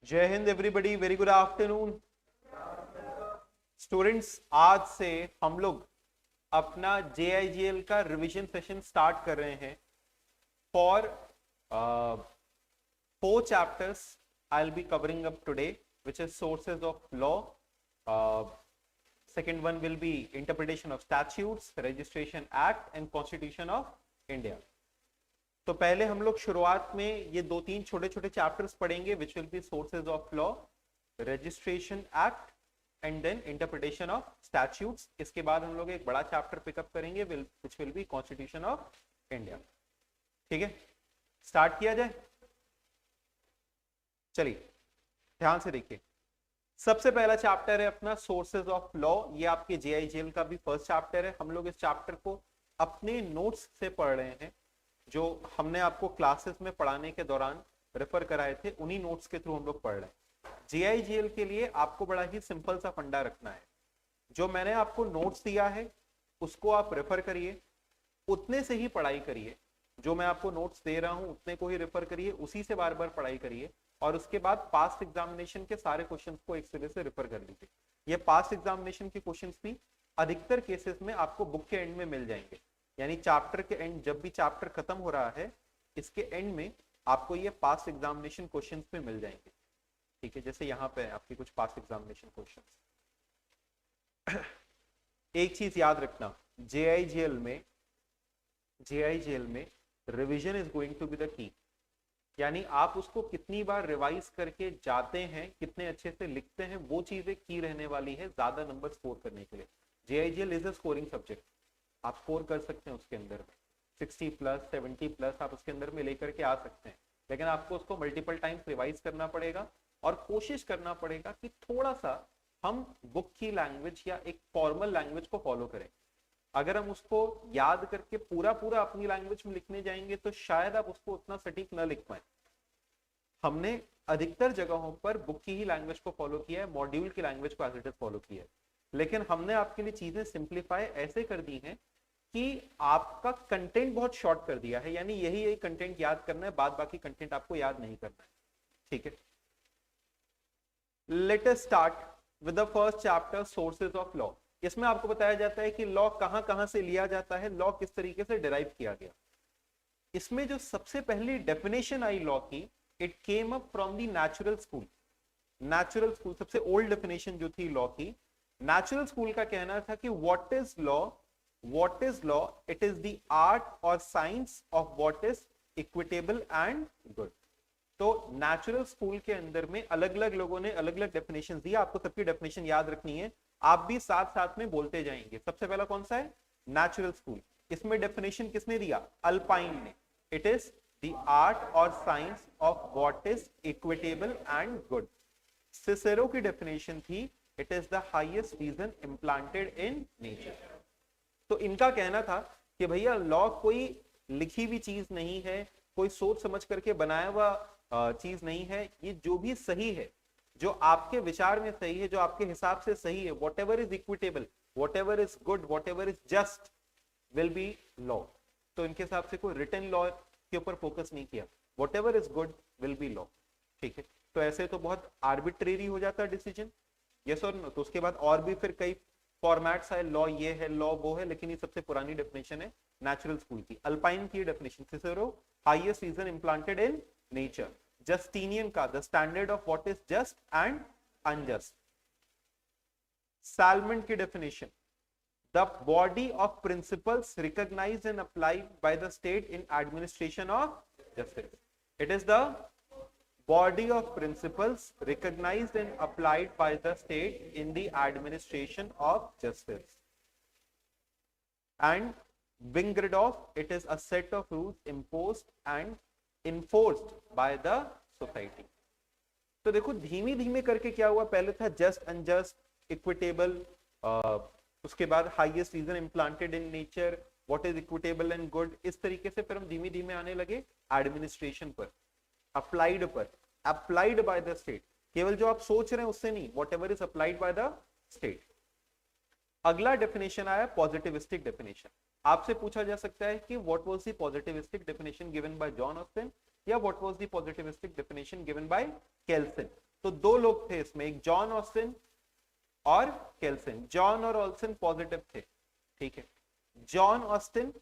जय Hind everybody, very good afternoon students. आज से हम लोग अपना JIGL का रिवीजन सेशन स्टार्ट कर रहे हैं for 4 chapters I'll be covering up today, which is sources of law. Second one will be interpretation of statutes, registration act and constitution of India. तो पहले हम लोग शुरुआत में ये 2-3 छोटे छोटे चैप्टर्स पढ़ेंगे which will be sources of law, registration act and then interpretation of statutes. इसके बाद हम लोग एक बड़ा चैप्टर पिकअप करेंगे which will be constitution of India. ठीक है, स्टार्ट किया जाए। चलिए ध्यान से देखिए, सबसे पहला चैप्टर है अपना सोर्सेज ऑफ लॉ। ये आपके JIGL का भी फर्स्ट चैप्टर है। हम लोग इस चैप्टर को अपने नोट्स से पढ़ रहे हैं, जो हमने आपको क्लासेस में पढ़ाने के दौरान रेफर कराए थे, उन्हीं नोट्स के थ्रू हम लोग पढ़ रहे हैं। JIGL के लिए आपको बड़ा ही सिंपल सा फंडा रखना है। जो मैंने आपको नोट्स दिया है उसको आप रेफर करिए, उतने से ही पढ़ाई करिए। जो मैं आपको नोट्स दे रहा हूं उतने को ही रेफर करिए, उसी से बार बार पढ़ाई करिए। और उसके बाद पास्ट एग्जामिनेशन के सारे क्वेश्चंस को एक सिरे से रेफर कर लीजिए। ये पास्ट एग्जामिनेशन के क्वेश्चंस भी अधिकतर केसेस में आपको बुक के एंड में मिल जाएंगे, यानी चैप्टर के एंड, जब भी चैप्टर खत्म हो रहा है इसके एंड में आपको ये पास्ट एग्जामिनेशन क्वेश्चंस पे मिल जाएंगे। ठीक है, जैसे यहाँ पे आपके कुछ पास्ट एग्जामिनेशन क्वेश्चंस। एक चीज याद रखना, JIGL में revision is going to be the key. यानी आप उसको कितनी बार रिवाइज करके जाते हैं, कितने अच्छे से लिखते हैं, वो चीजें की रहने वाली है ज्यादा नंबर स्कोर करने के लिए। JIGL is a scoring subject, आप स्कोर कर सकते हैं उसके अंदर में 60 प्लस 70 प्लस आप उसके अंदर में लेकर के आ सकते हैं, लेकिन आपको उसको मल्टीपल टाइम्स रिवाइज करना पड़ेगा और कोशिश करना पड़ेगा कि थोड़ा सा हम बुक की लैंग्वेज या एक फॉर्मल लैंग्वेज को फॉलो करें। अगर हम उसको याद करके पूरा पूरा अपनी लैंग्वेज में लिखने जाएंगे तो शायद आप उसको उतना सटीक न लिख पाए। हमने अधिकतर जगहों पर बुक की ही लैंग्वेज को फॉलो किया है, मॉड्यूल की लैंग्वेज को एज इट इज फॉलो किया है, लेकिन हमने आपके लिए चीजें सिंप्लीफाई ऐसे कर दी हैं कि आपका कंटेंट बहुत शॉर्ट कर दिया है। यानी यही कंटेंट याद करना है, बाद बाकी कंटेंट आपको याद नहीं करना है। ठीक है, let us start with the first chapter, sources of law. इसमें आपको बताया जाता है कि लॉ कहां कहां से लिया जाता है, लॉ किस तरीके से डिराइव किया गया। इसमें जो सबसे पहली डेफिनेशन आई लॉ की, it came up from the natural school. Natural school सबसे ओल्ड डेफिनेशन जो थी लॉ की, नेचुरल स्कूल का कहना था कि what is law, what is law? It is the art or science of what is equitable and good. तो natural school के अंदर में अलग अलग लोगों ने अलग अलग डेफिनेशन दी। आपको सबकी डेफिनेशन याद रखनी है, आप भी साथ साथ में बोलते जाएंगे। सबसे पहला कौन सा है? Natural school. इसमें डेफिनेशन किसने दिया? अल्पाइन ने। इट इज द आर्ट और science of what is equitable and good. Cicero की डेफिनेशन थी, it is the highest reason implanted in nature. तो इनका कहना था कि भैया लॉ कोई लिखी हुई चीज नहीं है, कोई सोच समझ करके बनाया हुआ चीज नहीं है। ये जो भी सही है, जो आपके विचार में सही है, जो आपके हिसाब से सही है, what ever is equitable, what ever is good, what ever is just will be law. तो इनके हिसाब से कोई रिटन लॉ के ऊपर फोकस नहीं किया, what ever is good will be law. ठीक है, तो ऐसे तो बहुत आर्बिट्रेरी हो जाता है डिसीजन, यस और नो। तो उसके बाद और भी फिर कई फॉर्मेट्स है, लॉ ये है, लॉ वो है, लेकिन ये सबसे पुरानी डेफिनेशन है नेचुरल स्कूल की। अल्पाइन की definition, Cicero highest reason implanted in nature. Justinian का the standard of what is just and unjust. Salmond की definition, the body of principles recognised and applied by the state in administration of justice. It is the body of principles recognized and applied by the state in the administration of justice. And Wingredorf, it is a set of rules imposed and enforced by the society. तो देखो धीमे धीमे करके क्या हुआ, पहले था just unjust, equitable, उसके बाद highest reason implanted in nature, what is equitable and good. इस तरीके से फिर हम धीमे धीमे आने लगे एडमिनिस्ट्रेशन पर, अप्लाइड पर, अप्लाइड बाय द स्टेट। केवल जो आप सोच रहे हैं उससे नहीं, whatever is applied by the state. अगला डेफिनेशन आया पॉजिटिविस्टिक डेफिनेशन। आपसे पूछा जा सकता है कि what was the positivistic definition given by John Austin या what was the positivistic definition given by Kelsen. तो दो लोग थे इसमें, एक जॉन ऑस्टिन और केल्सन। जॉन और ऑल्सन पॉजिटिव थे, ठीक है। John Austin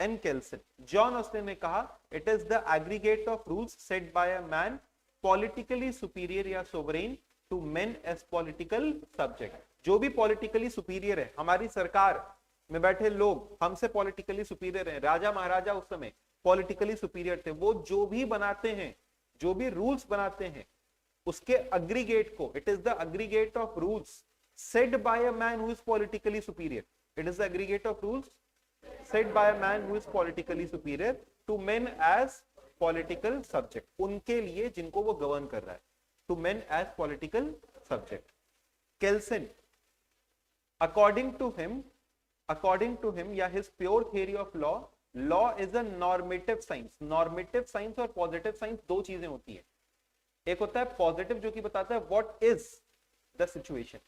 and Kelsen. John Austin ने कहा it is the aggregate of rules set by a man politically superior या sovereign to men as political subject. जो भी पॉलिटिकली सुपीरियर है, हमारी सरकार में बैठे लोग हमसे पॉलिटिकली सुपीरियर हैं, राजा महाराजा उस समय पॉलिटिकली सुपीरियर थे, वो जो भी बनाते हैं, जो भी रूल्स बनाते हैं, उसके अग्रीगेट को, it is the aggregate of rules set by a man who is politically superior, it is the aggregate of rules set by a man who is politically superior to men as political subject, उनके लिए जिनको वो govern कर रहा है, to men as political subject. Kelsen, according to him या his pure theory of law is a normative science। normative science और positive science दो चीजें होती है। एक होता है पॉजिटिव जो कि बताता है what is the situation,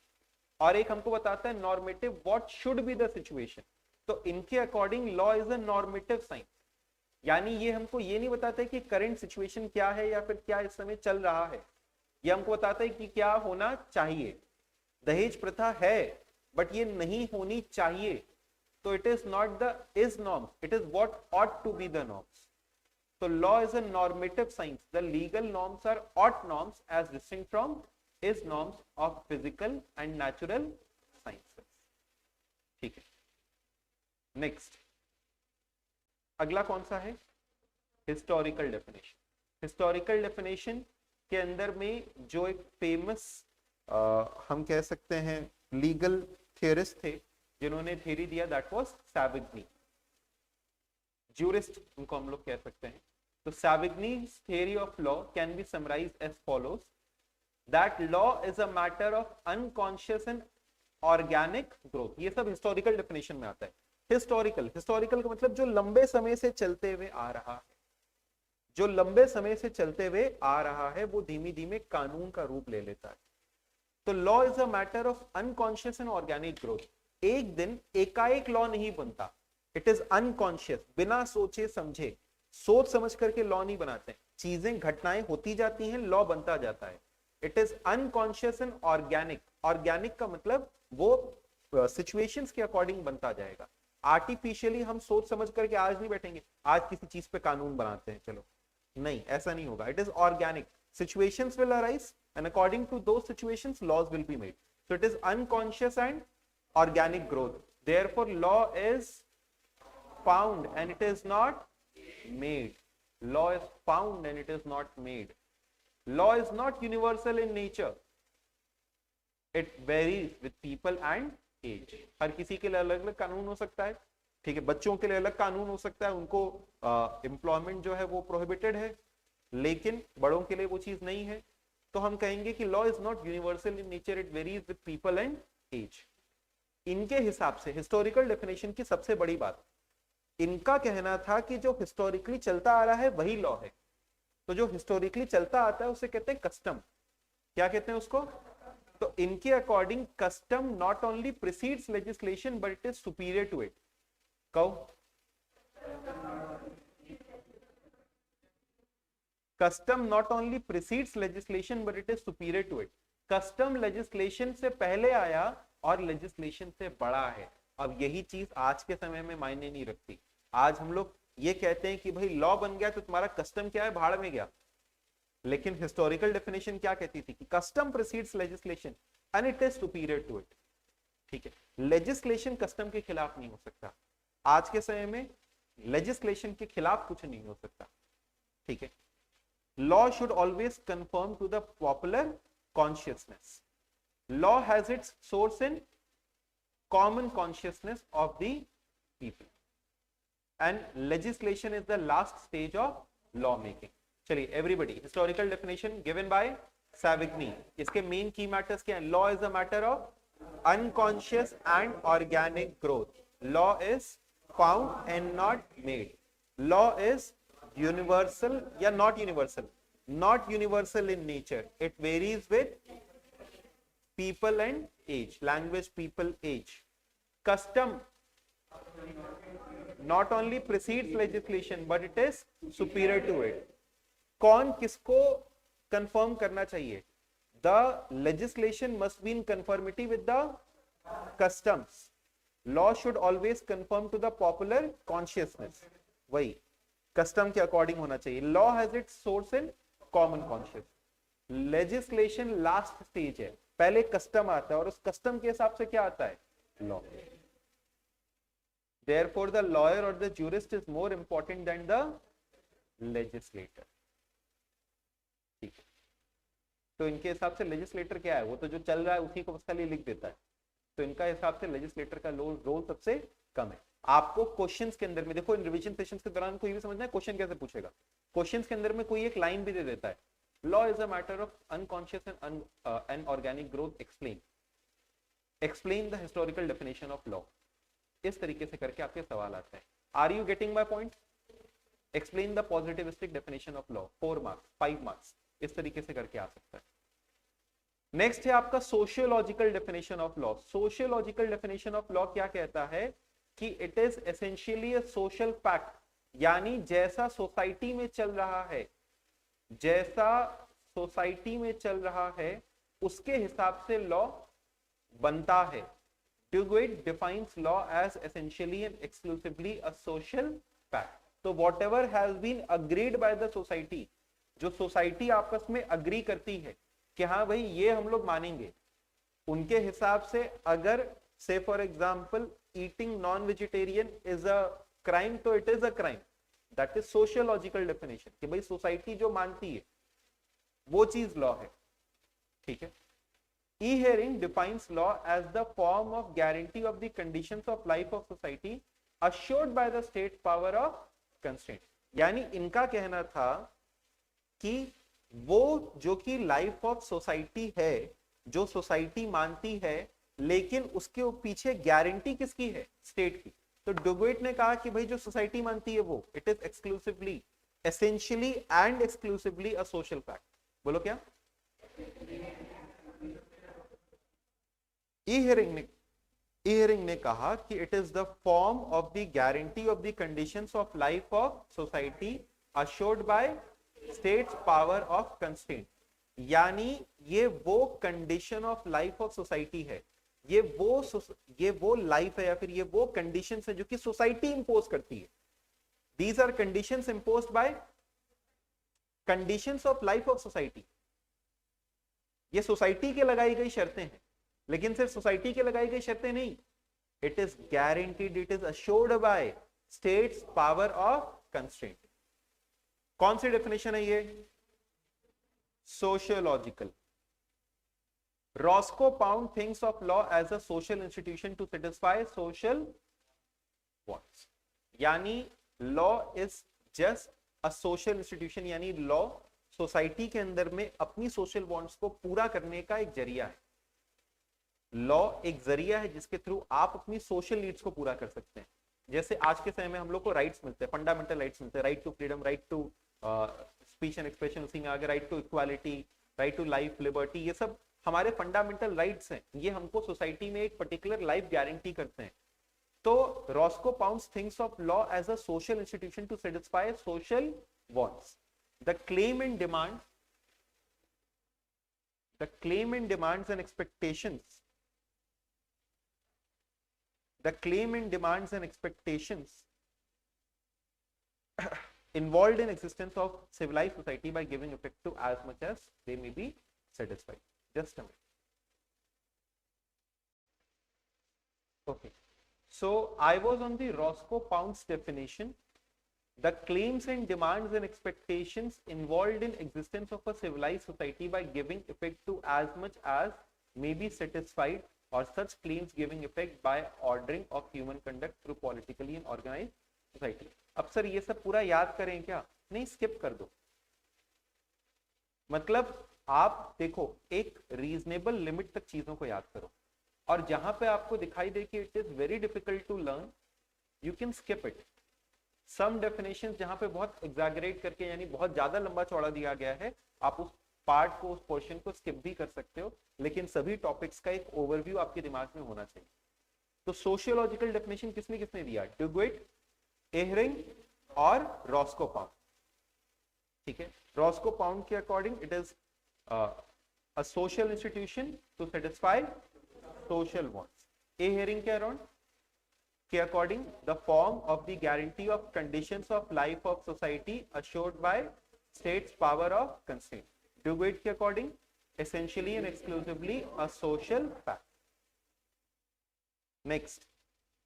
और एक हमको बताता है normative what should be the situation। तो इनके according law is a normative science, यानी ये हमको ये नहीं बताता है कि करंट सिचुएशन क्या है या फिर क्या इस समय चल रहा है, ये हमको बताता है कि क्या होना चाहिए। दहेज प्रथा है बट ये नहीं होनी चाहिए, तो it is not the is norms, it is what ought to be the norms. तो law is a normative science, the legal norms are ought norms as distinct from is norms of physical and natural sciences. ठीक है, next अगला कौन सा है? Historical definition. Historical definition के अंदर में जो एक फेमस हम कह सकते हैं लीगल थियरिस्ट थे जिन्होंने थ्योरी दिया, दैट वाज सैविग्नी, ज्यूरिस्ट उनको हम लोग कह सकते हैं। तो सैविग्नी's theory of law can be summarized as follows, that law is a matter of unconscious and organic growth। ये सब हिस्टोरिकल डेफिनेशन में आता है। हिस्टोरिकल का मतलब जो लंबे समय से चलते हुए आ रहा है, जो लंबे समय से चलते हुए आ रहा है वो धीमे धीमे कानून का रूप ले लेता है। तो law is a matter of unconscious and organic growth. एक दिन एकाएक लॉ नहीं बनता, इट इज अनकॉन्शियस, बिना सोचे समझे, सोच समझ करके लॉ नहीं बनाते, चीजें घटनाएं होती जाती हैं, लॉ बनता जाता है। It is unconscious and organic. Organic का मतलब वो सिचुएशंस के अकॉर्डिंग बनता जाएगा। आर्टिफिशियली हम सोच समझ करके आज नहीं बैठेंगे, आज किसी चीज पे कानून बनाते हैं, चलो नहीं, ऐसा नहीं होगा। It is organic, situations will arise and according to those situations laws will be made, so it is unconscious and organic growth, therefore law is found and it is not made, law is found and it is not made, law is not universal in nature, it varies with people and age। हर किसी के लिए अलग अलग कानून हो सकता है, ठीक है, बच्चों के लिए अलग कानून हो सकता है, उनको एम्प्लॉयमेंट जो है वो प्रोहिबिटेड है, लेकिन बड़ों के लिए वो चीज नहीं है। तो हम कहेंगे कि law is not universal in nature, it varies with people and age. इनके हिसाब से हिस्टोरिकल डेफिनेशन की सबसे बड़ी बात, इनका कहना था कि जो हिस्टोरिकली चलता आ रहा है वही लॉ है। तो जो हिस्टोरिकली चलता आता है उसे कहते हैं कस्टम। क्या कहते हैं उसको? तो इनके according custom not only precedes legislation but it is superior to it. कहो, custom not only precedes legislation but it is superior to it. Custom legislation से पहले आया और लेजिस्लेशन से बड़ा है। अब यही चीज आज के समय में मायने नहीं रखती। आज हम लोग ये कहते हैं कि भाई लॉ बन गया तो तुम्हारा कस्टम क्या है, भाड़ में गया। लेकिन हिस्टोरिकल डेफिनेशन क्या कहती थी कि custom precedes legislation and it is superior to it. ठीक है, लेजिस्लेशन कस्टम के खिलाफ नहीं हो सकता। आज के समय में लेजिस्लेशन के खिलाफ कुछ नहीं हो सकता। ठीक है, law should always conform to the popular consciousness. Law has its source in common consciousness of the people and legislation is the last stage of law making। चलिए everybody, historical definition given by Savigny। इसके main key matters क्या हैं? Law is a matter of unconscious and organic growth, law is found and not made, law is universal या not universal, not universal in nature, it varies with people and age, language, people, age। custom not only precedes legislation but it is superior to it। कौन किसको confirm करना चाहिए? the legislation must be in conformity with the customs. Law should always conform to the popular consciousness. वही custom के according होना चाहिए. Law has its source in common conscience. Legislation last stage है, पहले custom आता है और उस custom के हिसाब से क्या आता है? Law. Therefore, the lawyer or the jurist is more important than the legislator. ठीक है, तो इनके हिसाब से लेजिस्लेटर क्या है? वो तो जो चल रहा है उसी को उसका लिए लिख देता है. तो इनका हिसाब से लेजिस्लेटर का रोल सबसे कम है. आपको क्वेश्चंस के अंदर में देखो, इन रिवीजन सेशंस के दौरान कोई भी समझना है क्वेश्चन कैसे पूछेगा. क्वेश्चंस के अंदर में कोई एक लाइन भी दे देता है, law is a matter of unconscious and organic growth. Explain the historical definition of law. इस तरीके से करके आपके सवाल आता है. Are you getting my point? Explain the positivistic definition of law, 4 marks 5 marks, इस तरीके से करके आ सकता है. नेक्स्ट है आपका sociological definition of law. Sociological definition of law क्या कहता है कि it is essentially a social fact, यानी जैसा सोसाइटी में चल रहा है, जैसा सोसाइटी में चल रहा है उसके हिसाब से लॉ बनता है. Duguid defines law as essentially and exclusively a social fact. तो whatever has been agreed by the society, जो सोसाइटी आपस में अग्री करती है कि हाँ भाई ये हम लोग मानेंगे, उनके हिसाब से अगर से for example eating non vegetarian is a crime, तो it is a crime. That is sociological definition कि भाई सोसाइटी जो मानती है वो चीज लॉ है. ठीक है. E-hearing defines law as the form of guarantee of the conditions of life of society assured by the state power of constraint. यानी इनका कहना था कि वो जो कि लाइफ ऑफ सोसाइटी है, जो सोसाइटी मानती है, लेकिन उसके पीछे गारंटी किसकी है? स्टेट की. तो डुगुइट ने कहा कि भाई जो सोसाइटी मानती है वो it is exclusively, essentially and exclusively a social fact. बोलो क्या? E-hearing ने कहा कि it is the form of the guarantee of the conditions of life of society assured by state's power of constraint. यानी ये वो condition of life of society है, ये वो लाइफ है या फिर ये वो कंडीशंस है जो कि सोसाइटी इंपोज करती है. These are conditions imposed by conditions of life of society. ये सोसाइटी के लगाई गई शर्तें हैं, लेकिन सिर्फ सोसाइटी के लगाई गई शर्तें नहीं. It is guaranteed, it is assured by state's power of constraint. कौन सी डेफिनेशन है ये? Sociological. Roscoe Pound thinks of law as a social institution to satisfy social wants. यानी law is just a social institution, यानी law society के अंदर में अपनी सोशल वांट्स को पूरा करने का एक जरिया है. लॉ एक जरिया है जिसके थ्रू आप अपनी सोशल नीड्स को पूरा कर सकते हैं. जैसे आज के समय में हम लोग को राइट्स मिलते हैं, फंडामेंटल राइट्स मिलते हैं, right to freedom, right to speech and expression, उसी में आगे right to equality, right to life, liberty, ये सब हमारे फंडामेंटल राइट्स हैं. ये हमको सोसाइटी में एक पर्टिकुलर लाइफ गारंटी करते हैं. तो Roscoe Pound's thinks of law as a social institution to satisfy social wants. The claim and demands and expectations, the claim and demands and expectations involved in existence of civilized society by giving effect to as much as they may be satisfied. Just a minute. Okay, so I was on the Roscoe Pound's definition. The claims and demands and expectations involved in existence of a civilized society by giving effect to as much as may be satisfied, or such claims giving effect by ordering of human conduct through politically and organized society. अब sir ये सब पूरा याद करें क्या? नहीं, skip कर दो. मतलब आप देखो, एक रीजनेबल लिमिट तक चीजों को याद करो, और जहां पे आपको दिखाई दे कि it is very difficult to learn, you can skip it. Some definitions जहां पे बहुत एग्जैगरेट करके, यानी बहुत ज्यादा लंबा चौड़ा दिया गया है, आप उस पार्ट को, उस पोर्शन को स्किप भी कर सकते हो, लेकिन सभी टॉपिक्स का एक ओवरव्यू आपके दिमाग में होना चाहिए. तो सोशियोलॉजिकल डेफिनेशन किसने किसने दिया? डुगुइट, एहरिंग और रॉस्को पाउंड. ठीक है. रॉस्को पाउंड के according it is a social institution to satisfy social wants. A hearing के around के according the form of the guarantee of conditions of life of society assured by state's power of constraint. Do it के according essentially and exclusively a social fact. Next,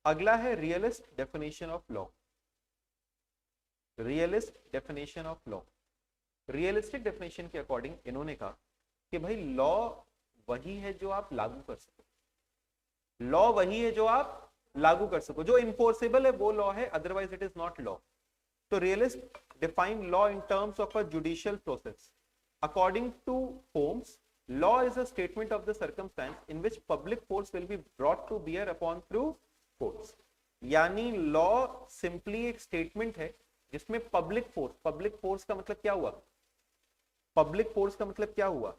अगला है realist definition of law. Realist definition of law. Realistic definition के according इन्होंने कहा कि भाई law वही है जो आप लागू कर सको, लॉ वही है जो आप लागू कर सको, जो इन्फोर्सेबल है वो लॉ है, otherwise it is not law. तो realist define law in terms of a judicial process. According to Holmes, law is a statement of the circumstance in which public force will be brought to bear upon through courts. यानी law simply एक statement है जिसमें public force का मतलब क्या हुआ? public force का मतलब क्या हुआ?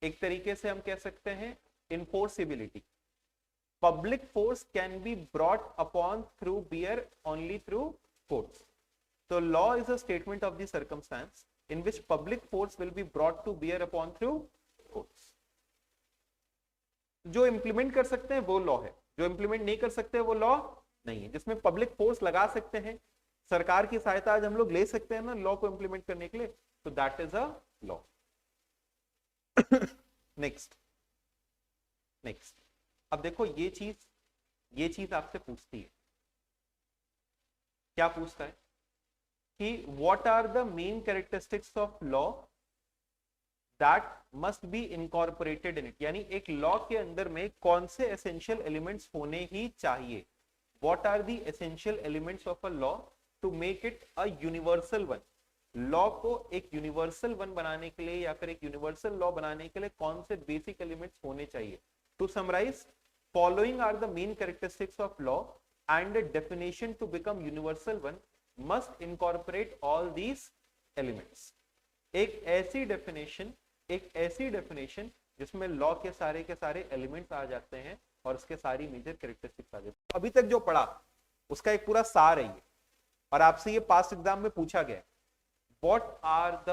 एक तरीके से हम कह सकते हैं enforceability. public force can be brought upon through bear only through courts. So law is a statement of the circumstance in which public force will be brought to bear upon through courts. जो implement कर सकते हैं वो law है, जो implement नहीं कर सकते वो लॉ नहीं है. जिसमें पब्लिक फोर्स लगा सकते हैं, सरकार की सहायता आज हम लोग ले सकते हैं ना लॉ को इंप्लीमेंट करने के लिए, तो that is a law. Next अब देखो ये चीज आपसे पूछती है, क्या पूछता है कि what are the main characteristics of law that must be incorporated in it. यानी एक लॉ के अंदर में कौन से essential elements होने ही चाहिए. What are the essential elements of a law to make it a universal one. Law को एक यूनिवर्सल वन बनाने के लिए या फिर एक यूनिवर्सल लॉ बनाने के लिए कौन से बेसिक एलिमेंट्स होने चाहिए. To summarise, following are the main characteristics of law and the definition to become universal one must incorporate all these elements. एक ऐसी डेफिनेशन जिसमें लॉ के सारे एलिमेंट्स आ जाते हैं और उसके सारी मेजर कैरेक्टरिस्टिक्स आ जाती हैं. अभी तक जो पढ़ा उसका एक पूरा सार है ये, और आपसे ये पास्ट एग्जाम में पूछा गया, what are the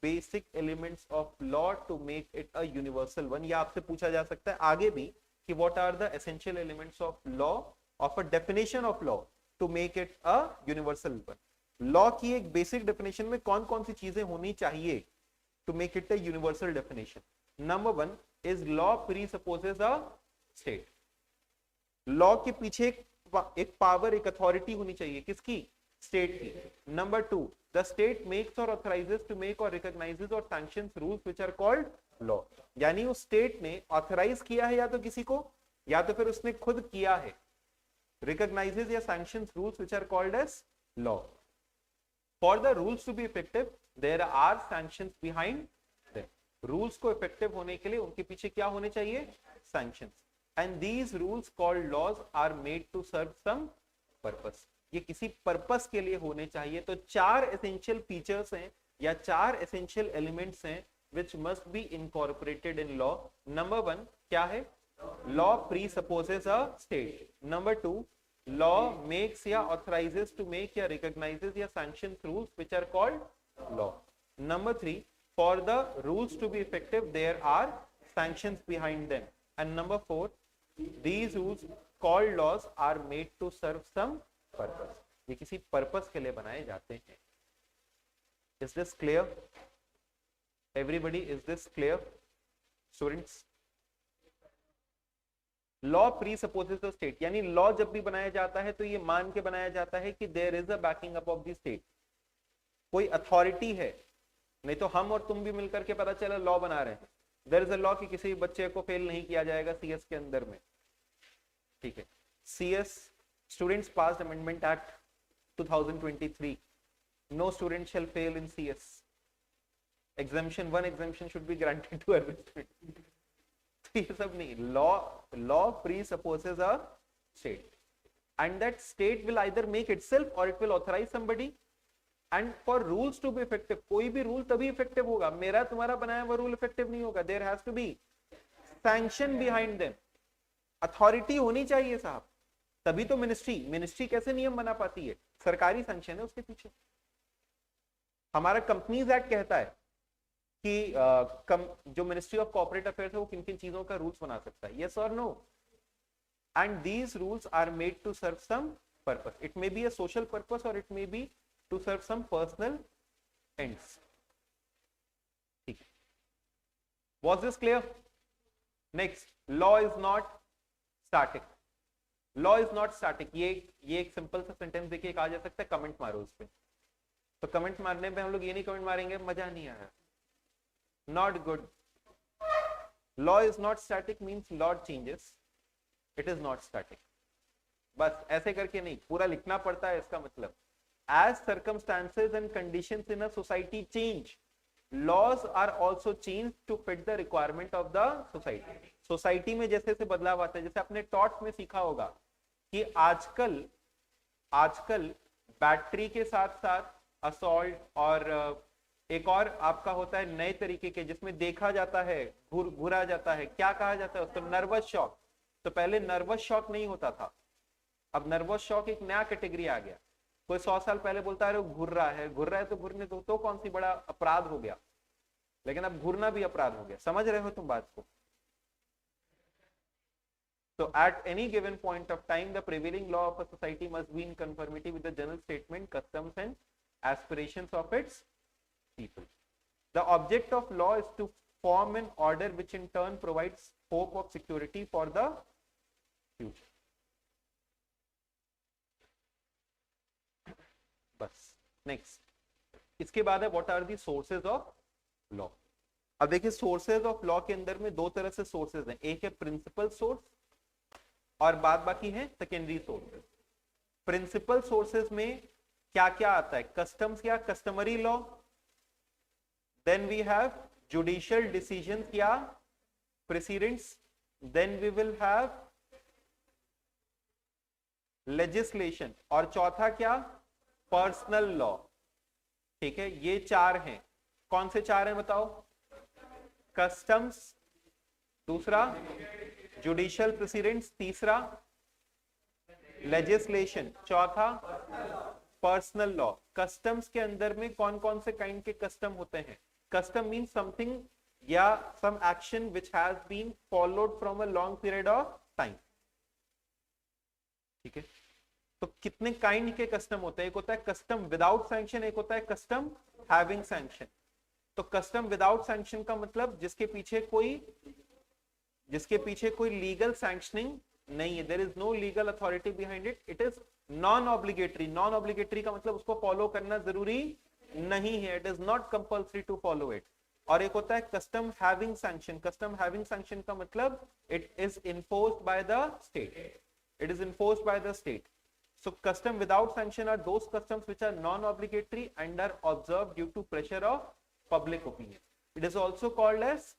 basic elements of law to make it a universal one. या आपसे पूछा जा सकता है आगे भी कि what are the essential elements of law, of a definition of law to make it a universal one. Law की एक बेसिक डेफिनेशन में कौन कौन सी चीजें होनी चाहिए to make it a universal definition. Number one is law presupposes a state. Law के पीछे एक पावर, एक अथॉरिटी होनी चाहिए, किसकी? स्टेट की. Number two, the state makes और ऑथराइजेस टू मेक और रिकॉग्नाइजेस और sanctions rules which are called law. यानी उस स्टेट ने ऑथराइज किया है या तो किसी को, या तो फिर उसने खुद किया है, recognizes या sanctions rules which are called as law. For the rules to be effective, there are sanctions behind them. Rules को effective होने के लिए उनके पीछे क्या होने चाहिए? Sanctions. And these rules called laws are made to serve some purpose. ये किसी पर्पस के लिए होने चाहिए. तो चार essential features हैं या चार essential elements हैं which must be incorporated in law. Number one क्या है? Law presupposes a state. Number two, law makes या authorizes to make या recognizes या sanctions rules which are called law. Number three, for the rules to be effective, there are sanctions behind them. And number four, these rules called laws are made to serve some purpose. ये किसी purpose के लिए बनाए जाते हैं. Is this clear? Everybody, is this clear? Students? Law presupposes the state, यानी law जब भी बनाया जाता है तो ये मान के बनाया जाता है कि there is a backing up of the state. कोई अथॉरिटी है, नहीं तो हम और तुम भी मिलकर के पता चला लॉ बना रहे हैं. देयर इज अ लॉ कि किसी बच्चे को फेल नहीं किया जाएगा सीएस के अंदर में. ठीक है, CS students passed amendment act 2023. No student shall fail in CS. Examination one examination should be granted to every student. ये सब नहीं. Law presupposes a state and that state will either make itself or it will authorize somebody. And for rules to be effective, कोई भी rule तभी effective होगा, मेरा तुम्हारा बनाया हुआ रूल इफेक्टिव नहीं होगा. there has to be sanction behind them. Authority होनी चाहिए साहब, तभी तो मिनिस्ट्री कैसे नियम बना पाती है? सरकारी सैंक्शन है उसके पीछे. हमारा कंपनीज एक्ट कहता है कि जो मिनिस्ट्री ऑफ कॉर्पोरेट अफेयर्स है वो किन किन चीजों का रूल्स बना सकता है, यस और no? And these rules are made to serve some purpose. It may be a social purpose और it may be to serve some personal ends. ठीक है, was this clear? Next, law is not static. Law is not static, ये एक simple सा sentence देखिए कहा जा सकता है, कमेंट मारो उस पे. तो कमेंट मारने पे हम लोग ये नहीं कमेंट मारेंगे मजा नहीं आया, not good. Law is not static means law changes, it is not static. बस ऐसे करके नहीं, पूरा लिखना पड़ता है इसका मतलब. As circumstances and conditions in a society change, laws are also change to fit the requirement of the society. Society में जैसे जैसे बदलाव आता है, जैसे आपने टॉट में सीखा होगा कि आजकल बैटरी के साथ साथ असॉल्ट और एक और आपका होता है नए तरीके के जिसमें देखा जाता है, घुरा जाता है, क्या कहा जाता है उसको, नर्वस शॉक. तो पहले नर्वस शॉक नहीं होता था, अब नर्वस शॉक एक नया कैटेगरी आ गया. कोई 100 साल पहले बोलता है घुर रहा है तो घुरने दो, तो कौन सी बड़ा अपराध हो गया, लेकिन अब घुरना भी अपराध हो गया. समझ रहे हो तुम बात को? So at any given point of time, the prevailing law of a society must be in conformity with the general statement, customs and aspirations of its people. The object of law is to form an order which in turn provides hope of security for the future. बस next, इसके बाद है what are the sources of law. अब देखिए sources of law के अंदर में दो तरह से सोर्सेज हैं, एक है प्रिंसिपल सोर्स और बाद बाकी है सेकेंडरी सोर्सेज. प्रिंसिपल सोर्सेज में क्या क्या आता है? कस्टम्स या customary law, then we have judicial decisions या precedents, then we will have legislation और चौथा क्या? Personal law. ठीक है, ये चार हैं. कौन से चार हैं बताओ? कस्टम्स, दूसरा जुडिशियल प्रेसिडेंट्स, तीसरा लेजिस्लेशन, चौथा पर्सनल लॉ. कस्टम्स के अंदर में कौन कौन से काइंड के कस्टम होते हैं? कस्टम मींस समथिंग या some action which has been followed from a long period of time. ठीक है, तो कितने काइंड के कस्टम होते हैं? एक होता है कस्टम विदाउट सैंक्शन, एक होता है कस्टम हैविंग सैंक्शन. तो कस्टम विदाउट सैंक्शन का मतलब जिसके पीछे कोई लीगल सैंक्शनिंग नहीं है, there is no legal authority behind it, it is non obligatory. Non obligatory का मतलब उसको फॉलो करना जरूरी नहीं है, it is not compulsory to follow it. और एक होता है custom having sanction. Custom having sanction का मतलब it is enforced by the state, it is enforced by the state. So custom without sanction are those customs which are non-obligatory and are observed due to pressure of public opinion. It is also called as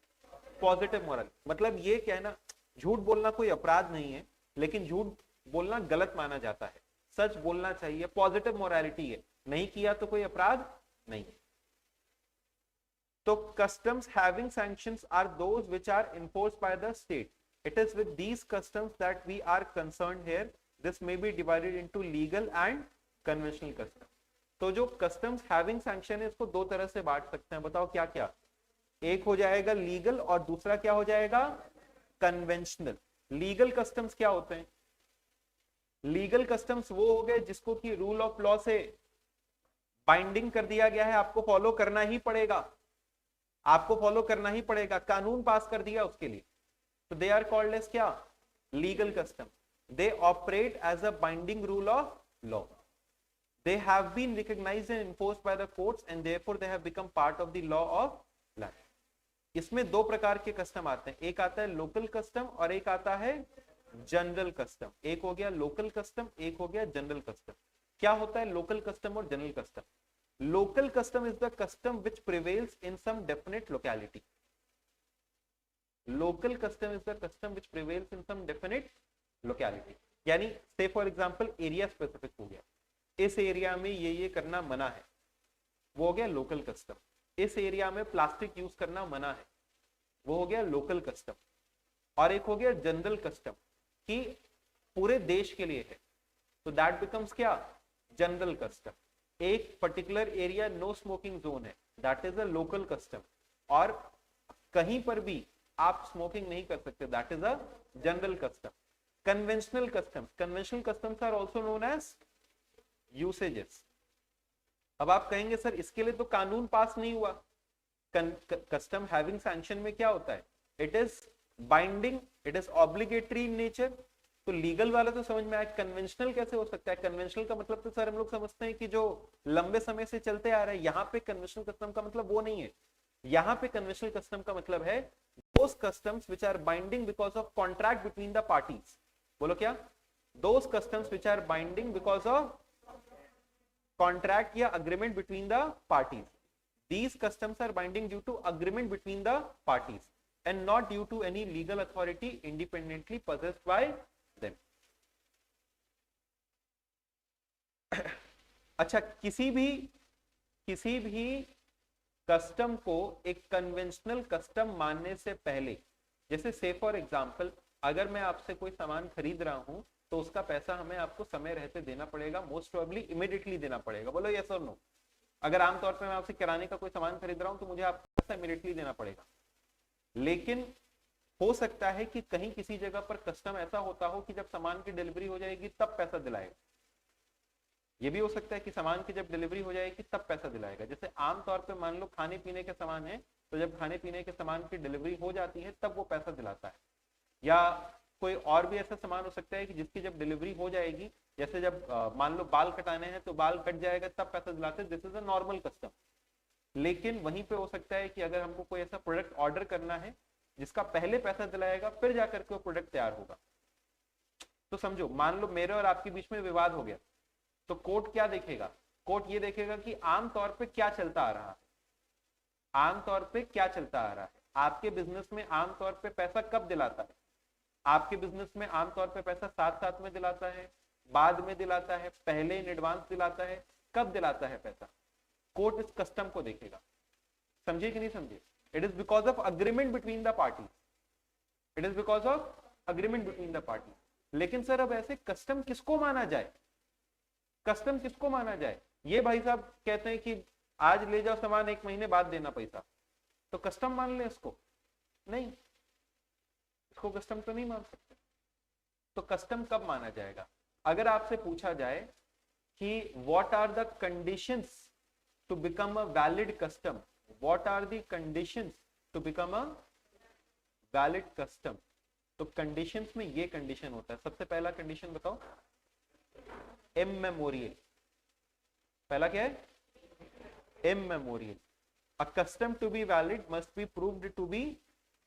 positive moral. मतलब ये कहना, झूठ बोलना कोई अपराध नहीं है, लेकिन झूठ बोलना गलत माना जाता है. सच बोलना चाहिए, पॉजिटिव मोरालिटी है, नहीं किया तो कोई अपराध नहीं है. तो customs having sanctions are those which are enforced by the state. It is with these customs that we are concerned here. This may be divided into legal and conventional customs. तो जो customs having sanction है इसको दो तरह से बांट सकते हैं. बताओ क्या क्या? एक हो जाएगा लीगल और दूसरा क्या हो जाएगा? कन्वेंशनल. लीगल कस्टम्स क्या होते हैं? लीगल कस्टम्स वो हो गए जिसको कि रूल ऑफ लॉ से बाइंडिंग कर दिया गया है, आपको फॉलो करना ही पड़ेगा, आपको फॉलो करना ही पड़ेगा, कानून पास कर दिया उसके लिए. So they are called as क्या? Legal custom. They operate as a binding rule of law. They have been recognized and enforced by the courts and therefore they have become part of the law of land. इसमें दो प्रकार के custom आते हैं, एक आता है local custom और एक आता है जनरल कस्टम. एक हो गया लोकल कस्टम, एक हो गया जनरल कस्टम. क्या होता है लोकल कस्टम और general custom? Local custom is the custom which prevails in some definite locality. Local custom is the custom which prevails in some definite locality. यानी say for example area specific हो गया, इस area में ये करना मना है, वो हो गया लोकल कस्टम. इस एरिया में प्लास्टिक यूज करना मना है, वो हो गया लोकल कस्टम. और एक हो गया जनरल कस्टम कि पूरे देश के लिए है, तो दैट बिकम्स क्या? General custom. एक particular area no smoking zone है, that is a local custom. और कहीं पर भी आप स्मोकिंग नहीं कर सकते, that is a general custom. Conventional customs are also known as usages. अब आप कहेंगे सर इसके लिए तो कानून पास नहीं हुआ. कस्टम हैविंग सैंक्शन में क्या होता है, it is binding, it is obligatory in nature. तो लीगल वाला तो समझ में आया, कन्वेंशनल कैसे हो सकता है? कन्वेंशनल का मतलब तो सर हम लोग समझते हैं कि जो लंबे समय से चलते आ रहा है. यहाँ पे कन्वेंशनल कस्टम का मतलब वो नहीं है. यहाँ पे कन्वेंशनल कस्टम का मतलब है those customs which are binding because of contract between the parties. बोलो क्या? those customs which are binding because of contract या agreement between the parties. These customs are binding due to agreement between the parties and not due to any legal authority independently possessed by them. अच्छा, किसी भी custom को एक conventional custom मानने से पहले, जैसे से फॉर एग्जांपल अगर मैं आपसे कोई सामान खरीद रहा हूं तो उसका पैसा हमें आपको समय रहते देना पड़ेगा, मोस्ट प्रोबेबली इमीडिएटली देना पड़ेगा. बोलो यस और नो. अगर आमतौर पर मैं आपसे किराने का कोई सामान खरीद रहा हूं तो मुझे आपको पैसा इमीडिएटली देना पड़ेगा. लेकिन हो सकता है कि कहीं किसी जगह पर कस्टम ऐसा होता हो कि जब सामान की डिलीवरी हो जाएगी तब पैसा दिलाएगा. ये भी हो सकता है कि सामान की जब डिलीवरी हो जाएगी तब पैसा दिलाएगा. जैसे आमतौर पे मान लो खाने पीने के सामान है, तो जब खाने पीने के सामान की डिलीवरी हो जाती है तब वो पैसा दिलाता है. या कोई और भी ऐसा सामान हो सकता है कि जिसकी जब डिलीवरी हो जाएगी, जैसे जब मान लो बाल कटाने हैं तो बाल कट जाएगा तब पैसा दिलाते हैं. This is a normal custom. लेकिन वहीं पे हो सकता है कि अगर हमको कोई ऐसा प्रोडक्ट ऑर्डर करना है जिसका पहले पैसा दिलाएगा फिर जाकर के वो प्रोडक्ट तैयार होगा. तो समझो, मान लो मेरे और आपके बीच में विवाद हो गया, तो कोर्ट क्या देखेगा? कोर्ट ये देखेगा कि आमतौर पे क्या चलता आ रहा है. आमतौर पे क्या चलता आ रहा है? आपके बिजनेस में आमतौर पे पैसा कब दिलाता है? आपके बिजनेस में आमतौर पे पैसा साथ साथ में दिलाता है, बाद में दिलाता है, पहले इन एडवांस दिलाता है, कब दिलाता है पैसा? कोर्ट इस कस्टम को देखेगा. समझे कि नहीं समझे? It is because of agreement between the party. It is because of agreement between the party. लेकिन सर अब ऐसे कस्टम किसको माना जाए? कस्टम किसको माना जाए? ये भाई साहब कहते हैं कि आज ले जाओ सामान, 1 महीने बाद देना पैसा, तो कस्टम मान ले इसको? नहीं, इसको कस्टम तो नहीं मान सकते. तो कस्टम कब माना जाएगा? अगर आपसे पूछा जाए कि what are the conditions to become a valid custom, what are the conditions to become a valid custom, तो कंडीशंस में ये कंडीशन होता है. सबसे पहला कंडीशन बताओ, इम्मेमोरियल. पहला क्या है? इम्मेमोरियल. A custom to be valid must be proved to be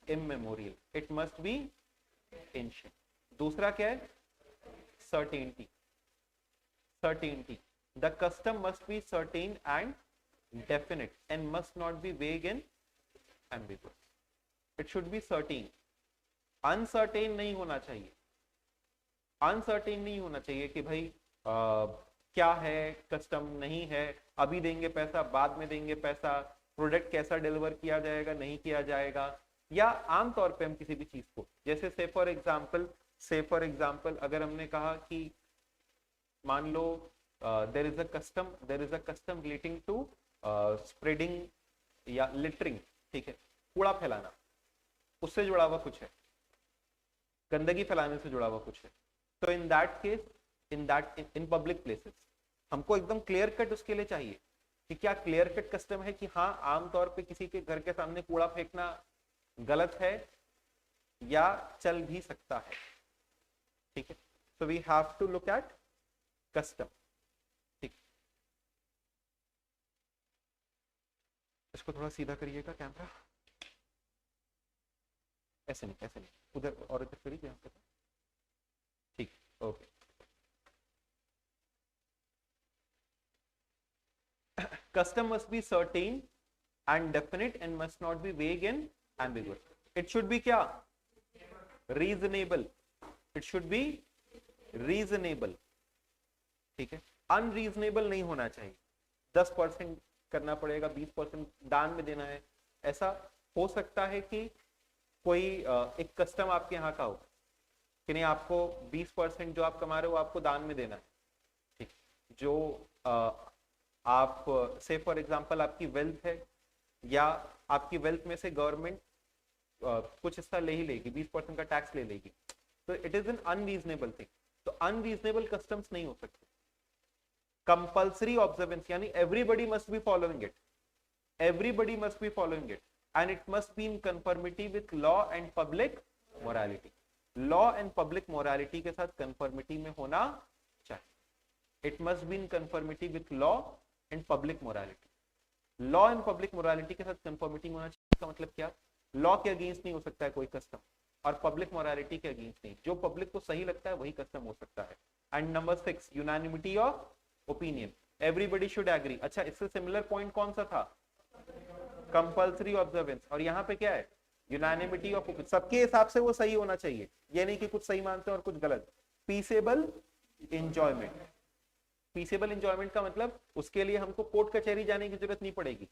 immemorial. It must be ancient. दूसरा क्या है? Certainty. Certainty. The custom must be certain and definite and must not be vague and ambiguous. It should be certain. Uncertain नहीं होना चाहिए. Uncertain नहीं होना चाहिए कि भाई क्या है, कस्टम नहीं है, अभी देंगे पैसा, बाद में देंगे पैसा, प्रोडक्ट कैसा डिलीवर किया जाएगा, नहीं किया जाएगा. या आमतौर पे हम किसी भी चीज को, जैसे से फॉर एग्जांपल अगर हमने कहा कि मान लो there is a custom relating to spreading या लिटरिंग, ठीक है, कूड़ा फैलाना, उससे जुड़ा हुआ कुछ है, गंदगी फैलाने से जुड़ा हुआ कुछ है. तो in that case, in public places हमको एकदम क्लियर कट उसके लिए चाहिए कि क्या क्लियर कट कस्टम है कि हाँ आमतौर पे किसी के घर के सामने कूड़ा फेंकना गलत है या चल भी सकता है. ठीक है, so we have to look at custom. ठीक, इसको थोड़ा सीधा करिएगा कैमरा. ऐसे नहीं, उधर और इधर करिए. ठीक, okay. Custom must be certain and definite and must not be vague and ambiguous. It should be क्या? Reasonable. It should be reasonable. ठीक है, unreasonable नहीं होना चाहिए. 10% करना पड़ेगा, 20% दान में देना है. ऐसा हो सकता है कि कोई एक कस्टम आपके यहाँ का हो कि नहीं, आपको 20% जो आप कमा रहे हो आपको दान में देना है. ठीक, जो आप से फॉर एग्जांपल आपकी वेल्थ है या आपकी वेल्थ में से गवर्नमेंट कुछ हिस्सा ले ही लेगी, 20% का टैक्स ले लेगी, तो it is an unreasonable thing. तो अनरीजनेबल कस्टम्स नहीं हो सकते। कंपल्सरी ऑब्जर्वेंस यानी everybody must be following it, everybody must be following it, and it must be in conformity with law and public morality। law and public morality के साथ conformity में होना चाहिए। it must be in conformity with law and public morality। law and public morality के साथ conformity में होना चाहिए। इसका मतलब क्या? law के अगेंस्ट नहीं हो सकता है कोई कस्टम, और पब्लिक मोरालिटी के अगेंस्ट नहीं। जो पब्लिक को सही लगता है वही कस्टम हो सकता है। And number 6, unanimity of opinion, everybody should agree. अच्छा, इससे सिमिलर पॉइंट कौन सा था? कंपल्सरी ऑब्जर्वेंस, और यहाँ पे क्या है? यूनानिमिटी ऑफ ओपिनियन, सबके हिसाब से वो सही होना चाहिए, ये नहीं कि कुछ सही मानते हैं और कुछ गलत। पीसेबल इंजॉयमेंट, पीसेबल इंजॉयमेंट का मतलब उसके लिए हमको कोर्ट कचहरी जाने की जरूरत नहीं पड़ेगी,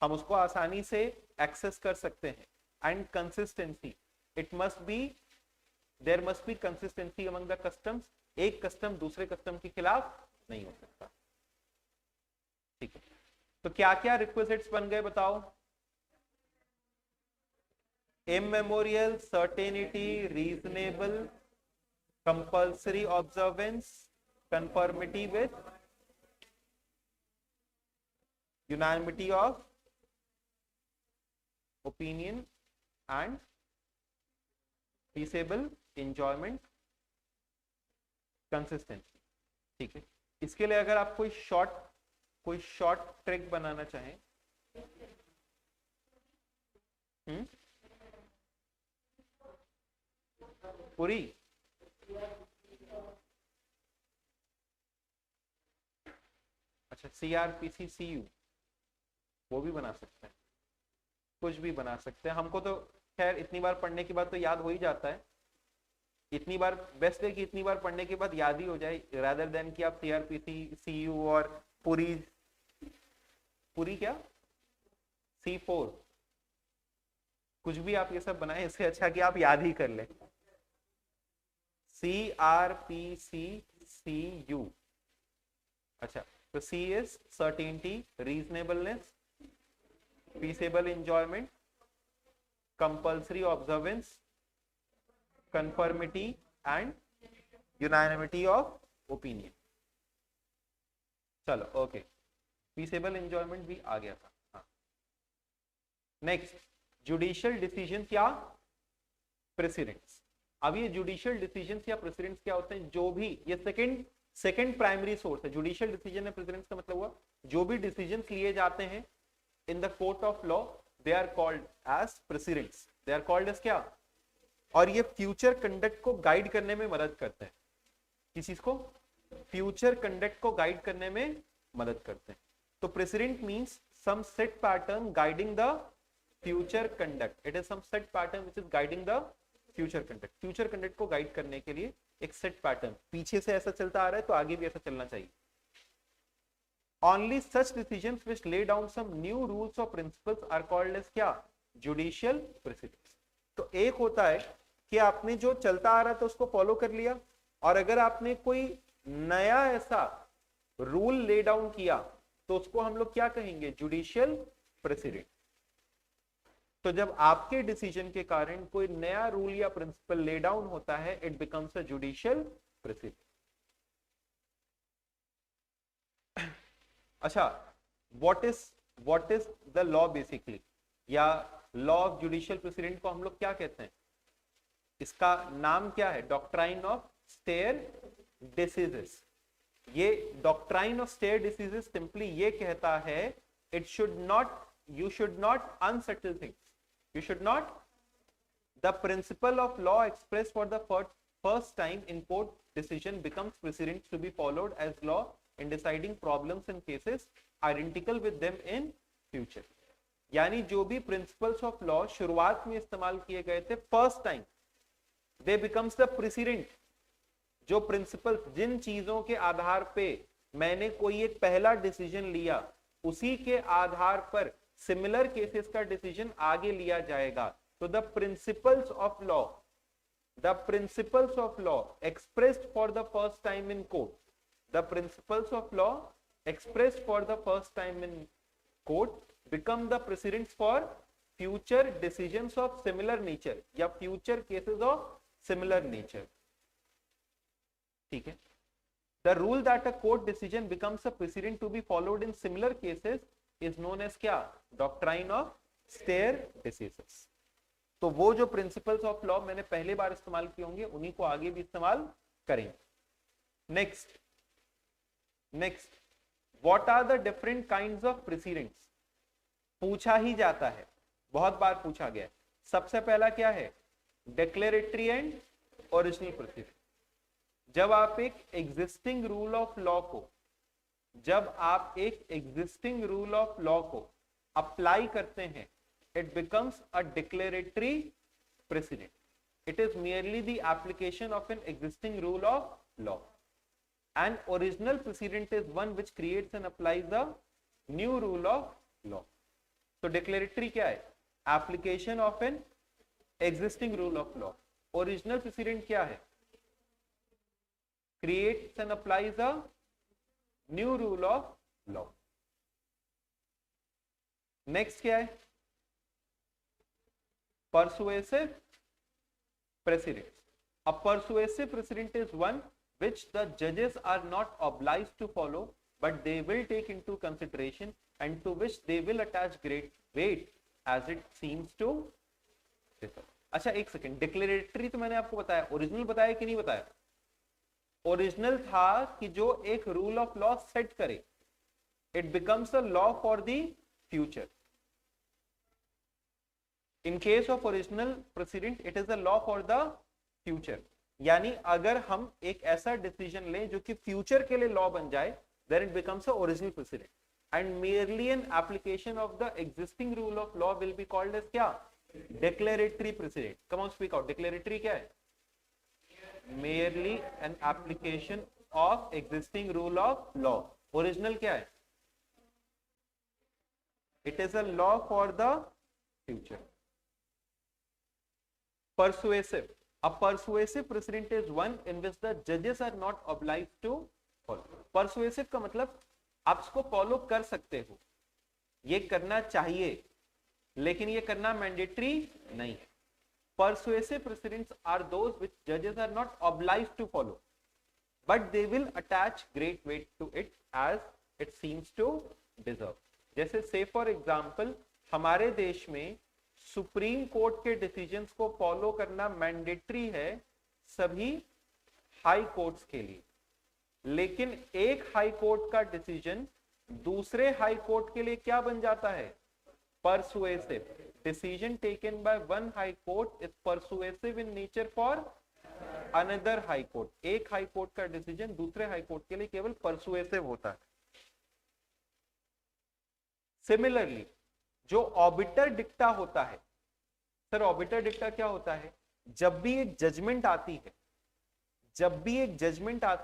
हम उसको आसानी से एक्सेस कर सकते हैं। And consistency, it must be, there must be consistency among the customs, एक कस्टम दूसरे कस्टम के खिलाफ नहीं हो सकता। ठीक है, तो क्या क्या रिक्विजिट्स बन गए बताओ? Immemorial, certainty, reasonable, compulsory observance, conformity with, unanimity of opinion and peaceable enjoyment, consistency. ठीक है, इसके लिए अगर आप कोई शॉर्ट ट्रिक बनाना चाहें, पूरी अच्छा, CRPC CU वो भी बना सकते हैं, कुछ भी बना सकते हैं। हमको तो खैर इतनी बार पढ़ने के बाद तो याद हो ही जाता है, इतनी बार बेस्ट है कि इतनी बार पढ़ने के बाद याद ही हो जाए, रादर देन कि आप CRPC CU और पूरी क्या C4 कुछ भी आप ये सब बनाए, इससे अच्छा कि आप याद ही कर ले। CRPC CU, अच्छा, तो C is certainty, reasonableness, peaceable enjoyment, compulsory observance, conformity and unanimity of opinion। चलो ओके, पीसेबल एंजॉयमेंट भी आ गया था। हाँ, नेक्स्ट, जुडिशियल डिसीजन या प्रेसिडेंट्स। अब ये जुडिशियल डिसीजन या प्रेसिडेंट्स क्या होते हैं? जो भी, ये सेकंड प्राइमरी सोर्स है। जुडिशियल डिसीजन है, प्रेसिडेंट्स का मतलब हुआ जो भी डिसीजन लिए जाते हैं in the court of law, they are called as precedents. They are called as क्या? और ये फ्यूचर कंडक्ट को गाइड करने में मदद करते हैं। किस चीज को? फ्यूचर कंडक्ट को गाइड करने में मदद करते हैं। तो precedent means some set pattern guiding the future conduct. It is some set pattern which is guiding the future conduct. Future conduct को गाइड करने के लिए एक सेट पैटर्न, पीछे से ऐसा चलता आ रहा है तो आगे भी ऐसा चलना चाहिए। Only such decisions which lay down some new rules or principles are called as क्या? Judicial precedents। तो एक होता है कि आपने जो चलता आ रहा था उसको फॉलो कर लिया, और अगर आपने कोई नया ऐसा रूल ले डाउन किया तो उसको हम लोग क्या कहेंगे? Judicial president. तो जब आपके डिसीजन के कारण कोई नया रूल या प्रिंसिपल ले डाउन होता है, it becomes a judicial precedent. अच्छा, what is the law basically, या लॉ ऑफ जुडिशियल प्रेसिडेंट को हम लोग क्या कहते हैं? इसका नाम क्या है? Doctrine of stare decisis. ये doctrine of stare decisis simply ये कहता है, it should not, you should not unsettle things, you should not, the principle of law expressed for the first time in court decision becomes precedent to be followed as law in deciding problems and cases identical with them in future। यानी जो भी principles of law शुरुआत में इस्तेमाल किए गए थे first time, they becomes the president. जो प्रिंसिपल, जिन चीजों के आधार पे मैंने कोई एक पहला डिसीजन लिया, उसी के आधार पर सिमिलर केसेस का डिसीजन आगे लिया जाएगा। तो the principles of law, the principles of law expressed for the first time in court, the principles of law expressed for the first time in court become the precedents for future decisions of similar nature या future cases of similar nature. ठीक है. The rule that a court decision becomes a precedent to be followed in similar cases is known as क्या? Doctrine of stare decisis. तो वो जो principles of law मैंने पहली बार इस्तेमाल किए होंगे उन्हीं को आगे भी इस्तेमाल करेंगे. Next what are the different kinds of precedents? पूछा ही जाता है, बहुत बार पूछा गया है. सबसे पहला क्या है? Declaratory and original president. जब आप एक एग्जिस्टिंग रूल ऑफ लॉ को अप्लाई करते हैं, it becomes a declaratory precedent. It is merely the application of an existing rule of law. An original precedent is one which creates and applies the new rule of law. So declaratory क्या है? Application of an existing rule of law. Original precedent क्या है? Creates and applies a new rule of law. Next क्या है? Persuasive precedent. A persuasive precedent is one which the judges are not obliged to follow, but they will take into consideration and to which they will attach great weight as it seems to differ. अच्छा एक second, declaratory तो मैंने आपको बताया, original बताया कि नहीं बताया? ओरिजिनल था कि जो एक रूल ऑफ लॉ सेट करे, it becomes a law for the future. In case of original precedent, it is a law for the future. यानी अगर हम एक ऐसा डिसीजन लें जो कि फ्यूचर के लिए लॉ बन जाए, then it becomes a original precedent. And merely an application of the existing rule of law will be called as क्या? Declaratory precedent. Come on, speak out. Declaratory क्या है? Merely an application of existing rule of law. Original क्या है? It is a law for the future. Persuasive. A persuasive precedent is one in which the judges are not obliged to follow. Persuasive का मतलब आप इसको follow कर सकते हो, ये करना चाहिए, लेकिन ये करना मैंडेटरी नहीं है. Persuasive precedents are those which judges are not obliged to follow, but they will attach great weight to it as it seems to deserve. जैसे say for example, हमारे देश में सुप्रीम कोर्ट के डिसीजंस को follow करना mandatory है सभी high courts के लिए, लेकिन एक हाई कोर्ट का डिसीजन दूसरे हाई कोर्ट के लिए क्या बन जाता है? Persuasive. Decision taken by one high court is persuasive in nature for another high court. एक हाई कोर्ट का डिसीजन दूसरे हाई कोर्ट के लिए केवल परसुएसिव होता है. सिमिलरली जो ऑबिटर डिक्टा होता है, सर ऑबिटर डिक्टा क्या होता है? जब भी एक जजमेंट आती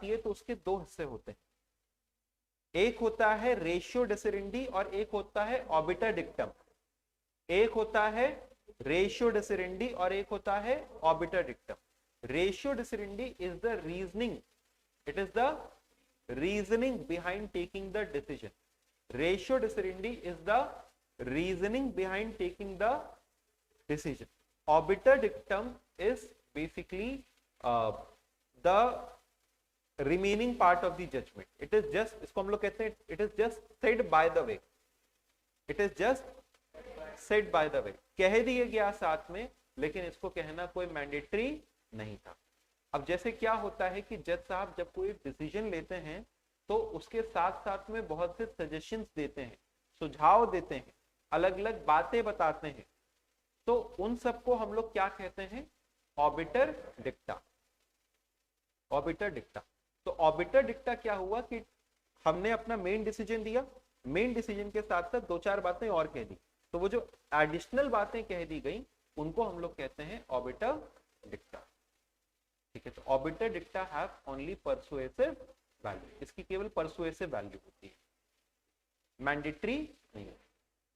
है तो उसके दो हिस्से होते हैं. एक होता है रेशियो डिसिडेंडी और एक होता है ऑबिटर डिक्टम. एक होता है रेशियो डिसिडेंडी और एक होता है obiter dictum. Ratio decidendi is the reasoning, it is the reasoning behind taking the decision. Ratio decidendi is the reasoning behind taking the decision. Obiter dictum is basically the remaining part of the judgment. It is just, इसको हम लोग कहते हैं, it is just said by the way. It is just said by the way. कह दिया गया साथ में, लेकिन इसको कहना कोई मैंडेटरी नहीं था. अब जैसे क्या होता है कि जज साहब जब कोई डिसीजन लेते हैं तो उसके साथ साथ में बहुत से सजेशंस देते हैं, सुझाव देते हैं, अलग अलग बातें बताते हैं, तो उन सबको हम लोग क्या कहते हैं? ऑबिटर डिक्टा. ऑबिटर डिक्टा. तो ऑबिटर डिक्टा क्या हुआ कि हमने अपना मेन डिसीजन दिया, मेन डिसीजन के साथ साथ दो चार बातें और कह दी, तो वो जो एडिशनल बातें कह दी गई उनको हम लोग कहते हैं ऑबिटर डिक्टा. ठीक है, तो obiter डिक्टा have only persuasive value. इसकी केवल परसुएसिव वैल्यू होती है, मैंडेटरी नहीं.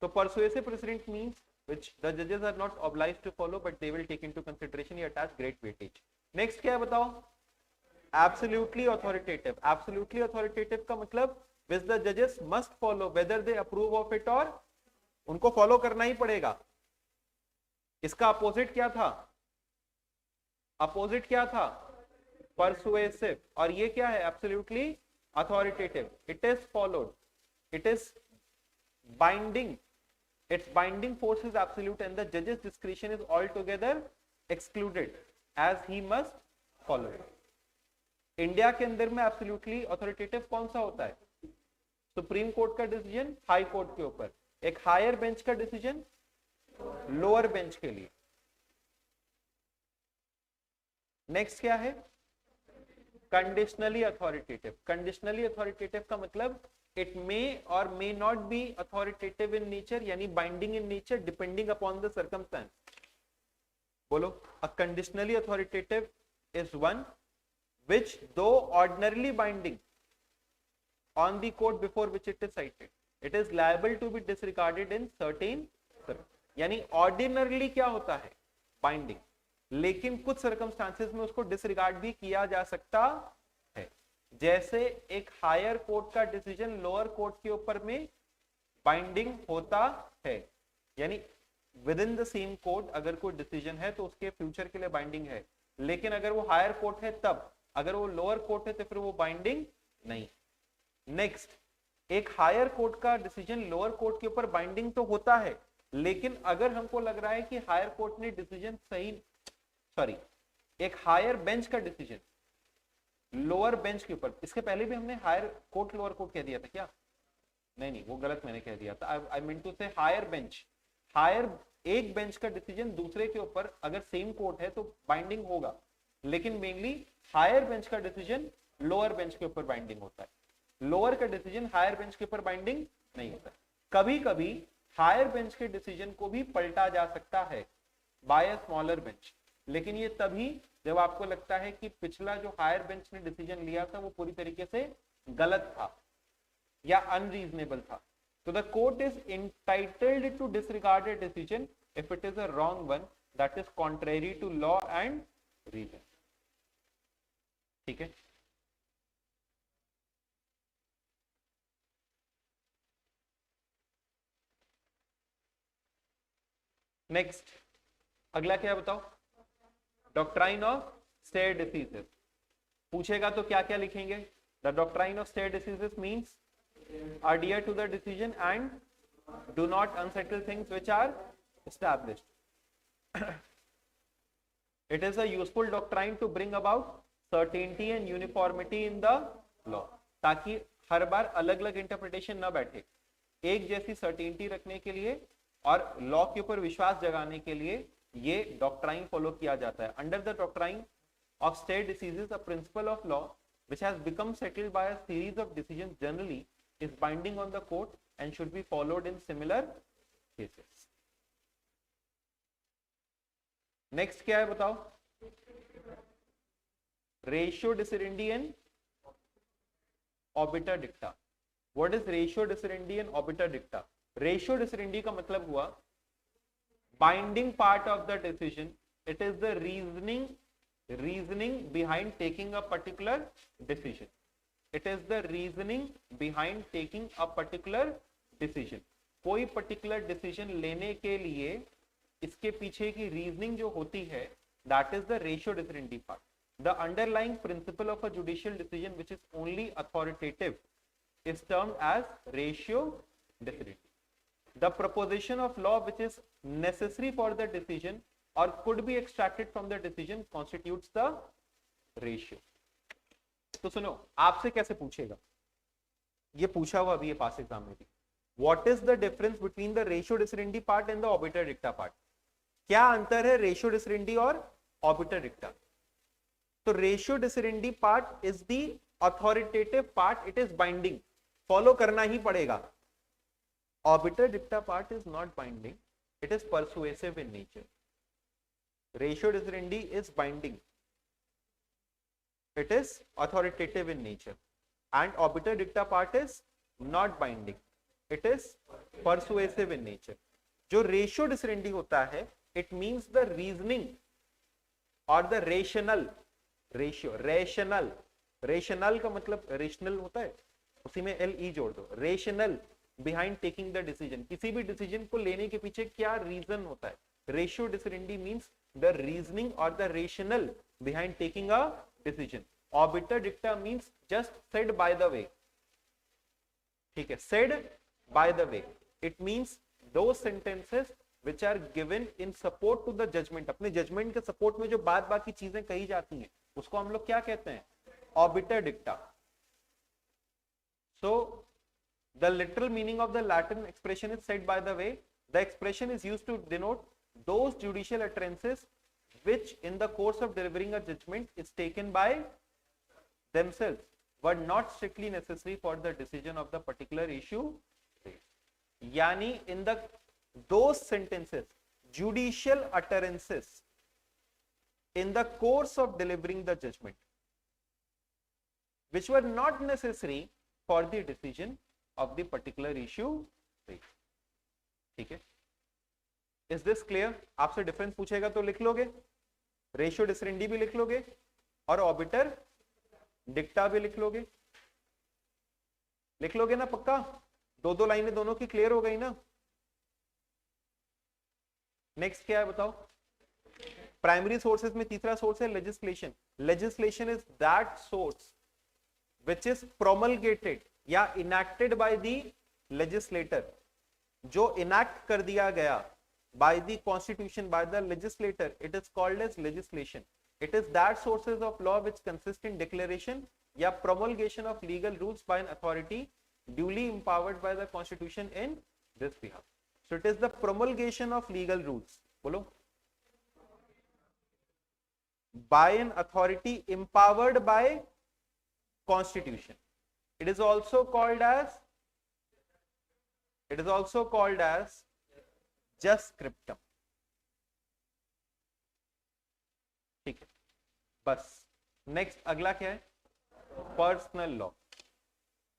तो persuasive president means which the judges are not obliged to follow but they will take into consideration, he attach great weightage. Next क्या है बताओ? Absolutely authoritative. Absolutely authoritative का मतलब which the judges must follow whether they approve of it or उनको follow करना ही पड़ेगा। इसका opposite क्या था? अपोजिट क्या था? परसुएसिव। और ये क्या है? Absolutely authoritative. It is followed, it is binding, its binding force is absolute and the judge's discretion is altogether excluded as he must follow it. India के अंदर में एब्सोल्युटली अथॉरिटेटिव कौन सा होता है? सुप्रीम कोर्ट का डिसीजन हाई कोर्ट के ऊपर, एक हायर बेंच का डिसीजन लोअर बेंच के लिए। नेक्स्ट क्या है? Conditionally authoritative. कंडीशनली अथॉरिटेटिव का मतलब it may or may not be authoritative in nature, यानी binding in nature depending upon the circumstance. बोलो, a conditionally authoritative is one which though ordinarily binding on the court before which it is cited, it is liable to be disregarded in certain circumstances. यानी ordinarily क्या होता है? Binding, लेकिन कुछ circumstances में उसको disregard भी किया जा सकता है। जैसे एक हायर कोर्ट का डिसीजन लोअर कोर्ट के ऊपर में बाइंडिंग होता है, यानी with in the same court अगर कोई डिसीजन है तो उसके फ्यूचर के लिए बाइंडिंग है, लेकिन अगर वो हायर कोर्ट है तब, अगर वो लोअर कोर्ट है तो फिर वो बाइंडिंग नहीं। नेक्स्ट, एक हायर कोर्ट का डिसीजन लोअर कोर्ट के ऊपर बाइंडिंग तो होता है, लेकिन अगर हमको लग रहा है कि हायर कोर्ट ने डिसीजन सही, सॉरी, एक हायर बेंच का डिसीजन लोअर बेंच के ऊपर, इसके पहले भी हमने हायर कोर्ट लोअर कोर्ट कह दिया था क्या? नहीं नहीं, वो गलत मैंने कह दिया था। आई मीन टू से हायर बेंच, हायर एक बेंच का डिसीजन दूसरे के ऊपर अगर सेम कोर्ट है तो बाइंडिंग होगा, लेकिन मेनली हायर बेंच का डिसीजन लोअर बेंच के ऊपर बाइंडिंग होता है, लोअर का डिसीजन हायर बेंच के ऊपर बाइंडिंग नहीं होता है। कभी कभी हायर बेंच के डिसीजन को भी पलटा जा सकता है बाय अ स्मॉलर बेंच, लेकिन ये तभी जब आपको लगता है कि पिछला जो हायर बेंच ने डिसीजन लिया था वो पूरी तरीके से गलत था या अनरीजनेबल था। तो the court is entitled to disregard a decision if it is a wrong one that is contrary to law and reason. ठीक है, नेक्स्ट अगला क्या बताओ? Doctrine of stare decisis. पूछेगा तो क्या क्या लिखेंगे? The doctrine of stare decisis means adhere to the decision and do not unsettle things which are established. It is a useful doctrine to bring about certainty and uniformity in the law, ताकि हर बार अलग अलग interpretation ना बैठे, एक जैसी certainty रखने के लिए और लॉ के ऊपर विश्वास जगाने के लिए ये डॉक्ट्राइन फॉलो किया जाता है। Under the doctrine of state diseases, a principle of law which has become settled by a series of decisions generally is binding on the court and should be followed in similar cases. Next क्या है बताओ? Ratio decidendi and obiter dicta. What is ratio decidendi and obiter dicta? Ratio decidendi का मतलब हुआ binding part of the decision. It is the reasoning behind taking a particular decision. It is the reasoning behind taking a particular decision. कोई particular decision लेने के लिए इसके पीछे की reasoning जो होती है, that is the ratio decidendi part. The underlying principle of a judicial decision which is only authoritative is termed as ratio decidendi. The proposition of law which is necessary for the decision or could be extracted from the decision constitutes the ratio. तो सुनो, आपसे कैसे पूछेगा? ये पूछा हुआ अभी ये पास एग्जाम में भी। What is the difference between the ratio decidendi part and the obiter dicta part? क्या अंतर है ratio decidendi और obiter dicta? तो ratio decidendi part is the authoritative part, it is binding, follow करना ही पड़ेगा. Obiter dicta part is not binding, it is persuasive in nature. Ratio decidendi is binding, it is authoritative in nature, and obiter dicta part is not binding, it is persuasive in nature. जो ratio decidendi होता है, it means the reasoning or the rational, rational का मतलब rational होता है, उसी में le जोड़ दो, rational behind taking the decision, किसी भी डिसीजन को लेने के पीछे क्या रीजन होता है। Ratio decidendi means the reasoning और the rational behind taking a decision. Obiter dicta means just said by the way, ठीक है, said by the way. It means दो sentences which are given in support to the judgment, अपने judgment के support में जो बात बाकी चीजें कही जाती हैं उसको हम लोग क्या कहते हैं, obiter डिक्टा। So the literal meaning of the Latin expression is said by the way. The expression is used to denote those judicial utterances which in the course of delivering a judgment is taken by themselves but not strictly necessary for the decision of the particular issue. यानी in the those sentences, judicial utterances in the course of delivering the judgment which were not necessary for the decision of the particular issue. ठीक है, is this clear? आपसे difference पूछेगा तो लिख लोगे, ratio डिसरेंडी भी लिख लोगे और ऑबिटर डिक्टा भी लिख लोगे, लिख लोगे ना पक्का? दो दो लाइनें दोनों की क्लियर हो गई ना? नेक्स्ट क्या है बताओ? प्राइमरी सोर्सेज में तीसरा सोर्स है legislation. Legislation is that source which is promulgated या इनैक्टेड बाय द लेजिस्लेटर, जो इनैक्ट कर दिया गया by the constitution by the legislator, it is called as legislation. It is that sources of law which consist in declaration या promulgation of legal rules by an authority duly empowered by the constitution in this behalf. So it is the promulgation of legal rules, bolo, by an authority empowered by constitution. It is also called as jus scriptum. ठीक है, बस। Next अगला क्या है? Personal law.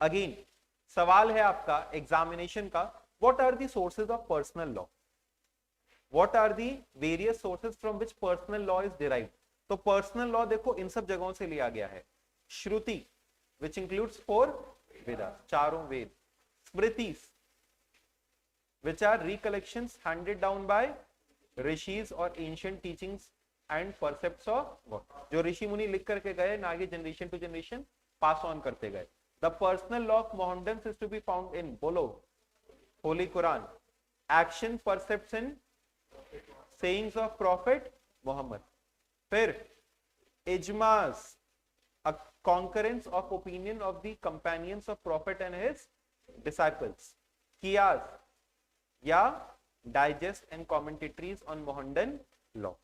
Again सवाल है आपका examination का, what are the sources of personal law, what are the various sources from which personal law is derived. तो पर्सनल लॉ देखो इन सब जगहों से लिया गया है। श्रुति विच इंक्लूड्स 4 वेदास, चारों वेद। Smritis which are recollections handed down by rishis और ancient teachings and precepts of God, जो ऋषि मुनि लिख करके गए ना, आगे generation to generation pass on करते गए। The personal law of Mohammedans is to be found in Bolo, Holy Quran, action, percepts and sayings of Prophet Muhammad. फिर ijmas, a concurrence of opinion of the companions of Prophet and his disciples. Qiyas, या digest and commentaries on Mohammedan law.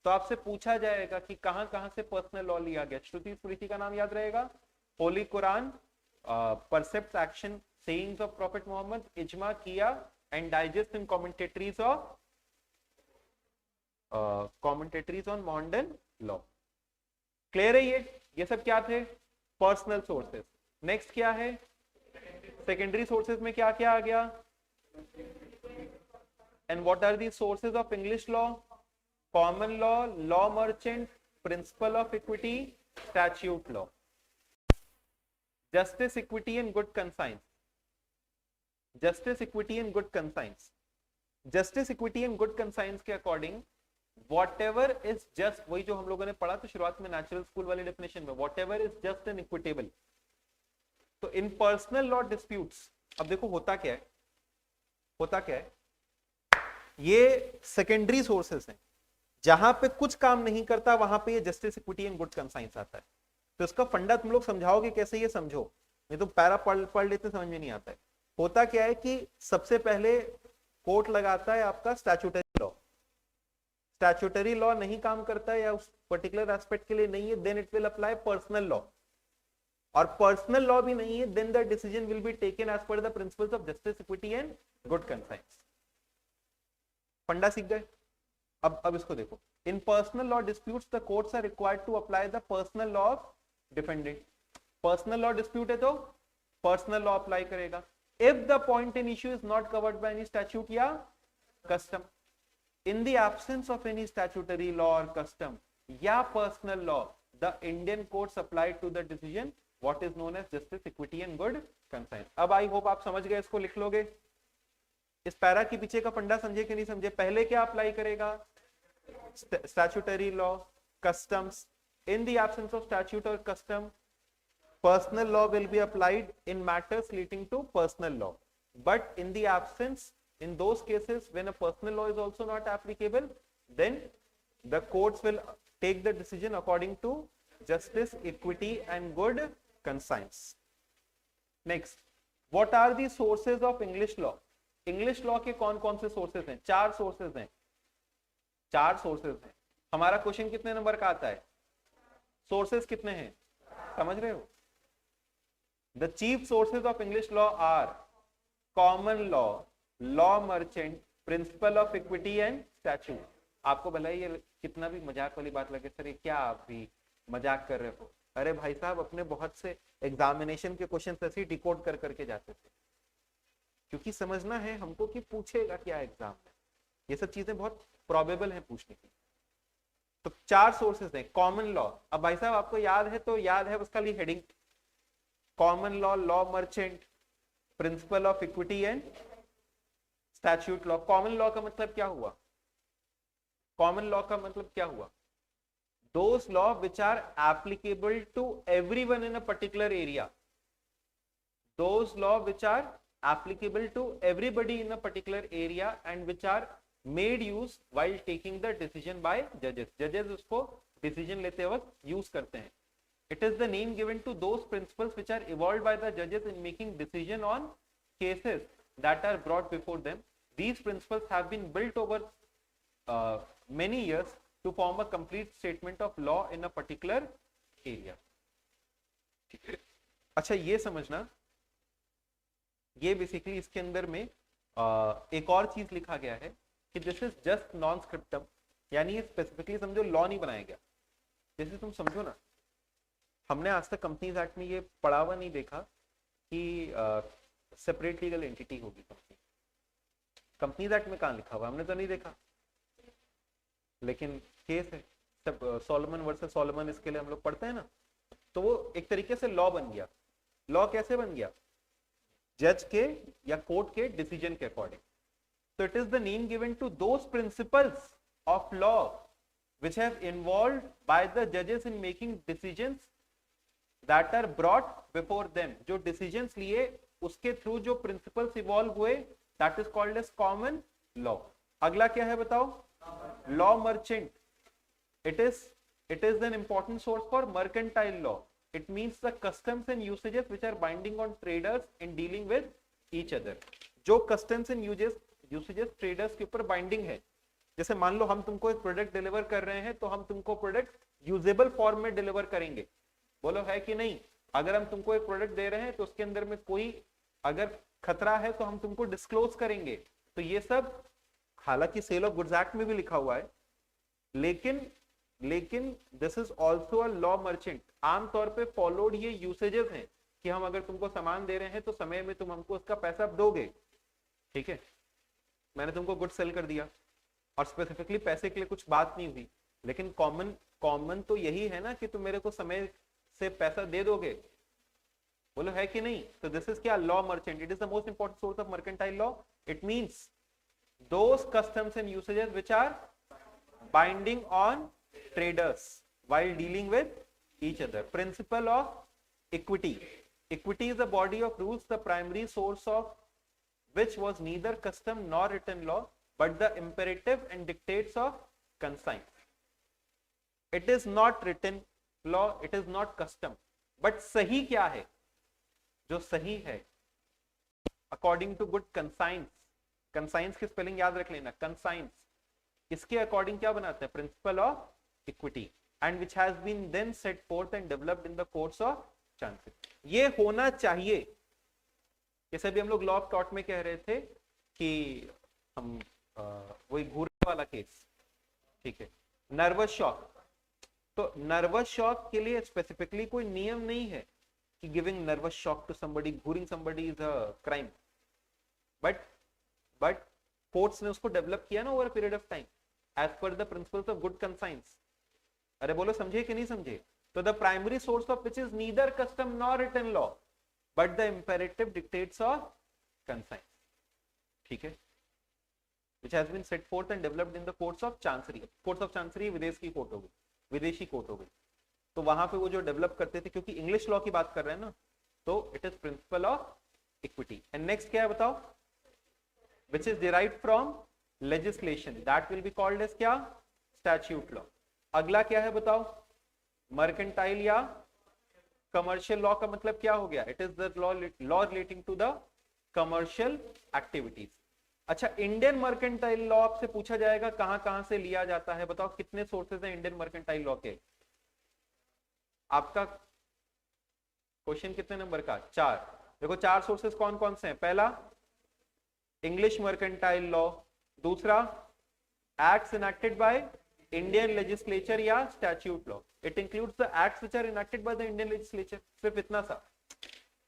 तो आपसे पूछा जाएगा कि कहां कहां से पर्सनल लॉ लिया गया। श्रुति स्मृति का नाम याद रहेगा, Holi Quran, percepts, action, sayings of Prophet Muhammad, ijma, किया and digest and commentaries on Mohammedan law. Clear है? ये सब क्या थे? Personal sources. नेक्स्ट क्या है? सेकेंडरी सोर्सेस में क्या क्या आ गया? And what are the sources of English law? Common law, law merchant, principle of equity, statute law. Justice, equity and good conscience. Justice, equity and good conscience. Justice, equity and good conscience के according whatever is just, वही जो हम लोगों ने पढ़ा तो शुरुआत में नेचुरल स्कूल वाली डेफिनेशन में, whatever is just and equitable. तो इन पर्सनल लॉ डिस्प्यूट्स, अब देखो होता क्या है, होता क्या है, ये सेकेंडरी सोर्सेस हैं, जहां पे कुछ काम नहीं करता वहां पे ये justice, equity and good conscience आता है। तो इसका फंडा तुम लोग समझाओगे कैसे, ये समझो, नहीं तो पैरा पढ़ लेते समझ में नहीं आता है। होता क्या है कि सबसे पहले कोर्ट लगाता है आपका स्टैट्यूटरी लॉ। स्टैट्यूटरी लॉ नहीं काम करता है या उस पर्टिकुलर एस्पेक्ट के लिए नहीं है, then it will apply personal law. और पर्सनल लॉ भी नहीं है, then the decision will be taken as per the principles of justice, equity and good conscience. फंडा सीख गए? अब इसको देखो, in personal law disputes the courts are required to apply the personal law of defendant. Personal law dispute है तो personal law apply करेगा। If the point in issue is not covered by any statute या custom, in the absence of any statutory law और custom या personal law, the Indian courts apply to the decision what is known as justice, equity and good conscience. अब I hope आप समझ गए, इसको लिख लोगे. इस पैरा के पीछे का फंडा समझे कि नहीं समझे? पहले क्या अप्लाई करेगा? Statutory law, customs. In the absence of statute or custom, personal law will be applied in matters leading to personal law. But in the absence, in those cases when a personal law is also not applicable, then the courts will take the decision according to justice, equity and good conscience. Next, what are the sources of English law? English law के कौन कौन से sources हैं? 4 sources हैं. 4 sources हैं. हमारा question कितने number का आता है? सोर्सेस कितने हैं समझ रहे हो? The chief sources of English law are common law, law merchant, principle of equity and statute. आपको भला ये कितना भी मजाक वाली बात लगे, सर ये क्या आप भी मजाक कर रहे हो? अरे भाई साहब, अपने बहुत से एग्जामिनेशन के क्वेश्चन ऐसे ही डिकोड कर करके जाते थे, क्योंकि समझना है हमको कि पूछेगा क्या एग्जाम में. ये सब चीजें बहुत प्रोबेबल है पूछने की. तो 4 सोर्सेस हैं. कॉमन लॉ, अब भाई साहब आपको याद है तो याद है, उसका लिए heading common law, law merchant, principle of equity and statute law. Common law का मतलब क्या हुआ? कॉमन लॉ का मतलब क्या हुआ? Those law which are applicable to everyone in a particular area. Those law which are applicable to everybody in a particular area and which are made use while taking the decision by judges. Judges उसको decision लेते वक्त use करते हैं. It is the name given to those principles which are evolved by the judges in making decision on cases that are brought before them. These principles have been built over many years to form a complete statement of law in a particular area. अच्छा, ये समझना, ये basically इसके अंदर में एक और चीज लिखा गया है कि दिस इज जस्ट नॉन स्क्रिप्टम, यानी ये स्पेसिफिकली समझो लॉ नहीं बनाया गया. जैसे तुम समझो ना, हमने आज तक कंपनीज एक्ट में ये पढ़ा हुआ नहीं देखा कि सेपरेट लीगल एंटिटी होगी कंपनी. कंपनीज एक्ट में कहाँ लिखा हुआ हमने तो नहीं देखा, लेकिन केस है सोलोमन वर्सेस सोलोमन, इसके लिए हम लोग पढ़ते हैं ना. तो वो एक तरीके से लॉ बन गया. लॉ कैसे बन गया? जज के या कोर्ट के डिसीजन के according. So it is the name given to those principles of law which have involved by the judges in making decisions that are brought before them. जो decisions लिए उसके through जो principles evolve हुए, that is called as common law. अगला क्या है बताओ? Law merchant. It is an important source for mercantile law. It means the customs and usages which are binding on traders in dealing with each other. जो customs and usages traders के ऊपर binding है. जैसे मान लो हम तुमको एक product deliver कर रहे हैं, तो हम तुमको प्रोडक्ट यूजेबल फॉर्म में डिलीवर करेंगे. बोलो है कि नहीं? अगर हम तुमको एक प्रोडक्ट दे रहे हैं तो उसके अंदर में कोई अगर खतरा है तो हम तुमको डिस्क्लोज करेंगे. तो ये सब हालांकि सेल ऑफ गुड्स एक्ट में भी लिखा हुआ है, लेकिन this is also a law merchant. आमतौर पे फॉलोड ये यूसेजेस हैं कि हम अगर तुमको सामान दे रहे हैं तो समय में तुम हमको उसका पैसा दोगे. ठीक है, मैंने तुमको गुड सेल कर दिया और स्पेसिफिकली पैसे के लिए कुछ बात नहीं हुई, लेकिन कॉमन तो यही है ना कि तुम मेरे को समय से पैसा दे दोगे. बोलो है कि नहीं? तो दिस इज क्या? Law merchant. It is the most important source of mercantile law. It means those customs and usages which are binding on traders while dealing with each other. Principle of equity. Equity is a body of rules, the primary source of which was neither custom nor written law but the imperative and dictates of conscience. It is not written law, it is not custom, but सही क्या है? जो सही है according to good conscience. conscience की spelling याद रख लेना, conscience. इसके अकॉर्डिंग क्या बनाते हैं? Principal of equity, and which has been then set forth and developed in the courts of chancery. ये होना चाहिए. जैसे भी हम लोग लॉ ऑफ टॉर्ट में कह रहे थे कि हम वही घूरने वाला केस, ठीक है, नर्वस शॉक. तो नर्वस शॉक के लिए स्पेसिफिकली कोई नियम नहीं है कि giving nervous shock to somebody, घूरिंग somebody is a crime. But courts ने उसको डेवलप किया ना over a period of time as per the principles of good conscience. अरे बोलो समझे कि नहीं समझे? तो the primary source of which is neither custom nor written law but the imperative dictates of conscience, ठीक है, which has been set forth and developed in the courts of chancery. courts of chancery विदेश की court हो गई, विदेशी court हो गई, तो वहां पे वो जो डेवलप करते थे, क्योंकि इंग्लिश लॉ की बात कर रहे हैं ना, तो it is principle of equity. And next क्या है बताओ, which is derived from legislation, that will be called as क्या, स्टैट्यूट लॉ. अगला क्या है बताओ, मर्केंटाइल या कमर्शियल लॉ का मतलब क्या हो गया, it is the law relating to the commercial activities. अच्छा, इंडियन मर्केंटाइल लॉ आपसे पूछा जाएगा कहां से लिया जाता है, बताओ कितने सोर्सेज हैं इंडियन मर्केंटाइल लॉ के. आपका क्वेश्चन कितने नंबर का, 4. देखो 4 सोर्सेज कौन कौन से हैं. पहला इंग्लिश मर्केंटाइल लॉ, दूसरा acts enacted by Indian legislature या statute law. It includes the acts which are enacted by the Indian legislature. सिर्फ इतना सा.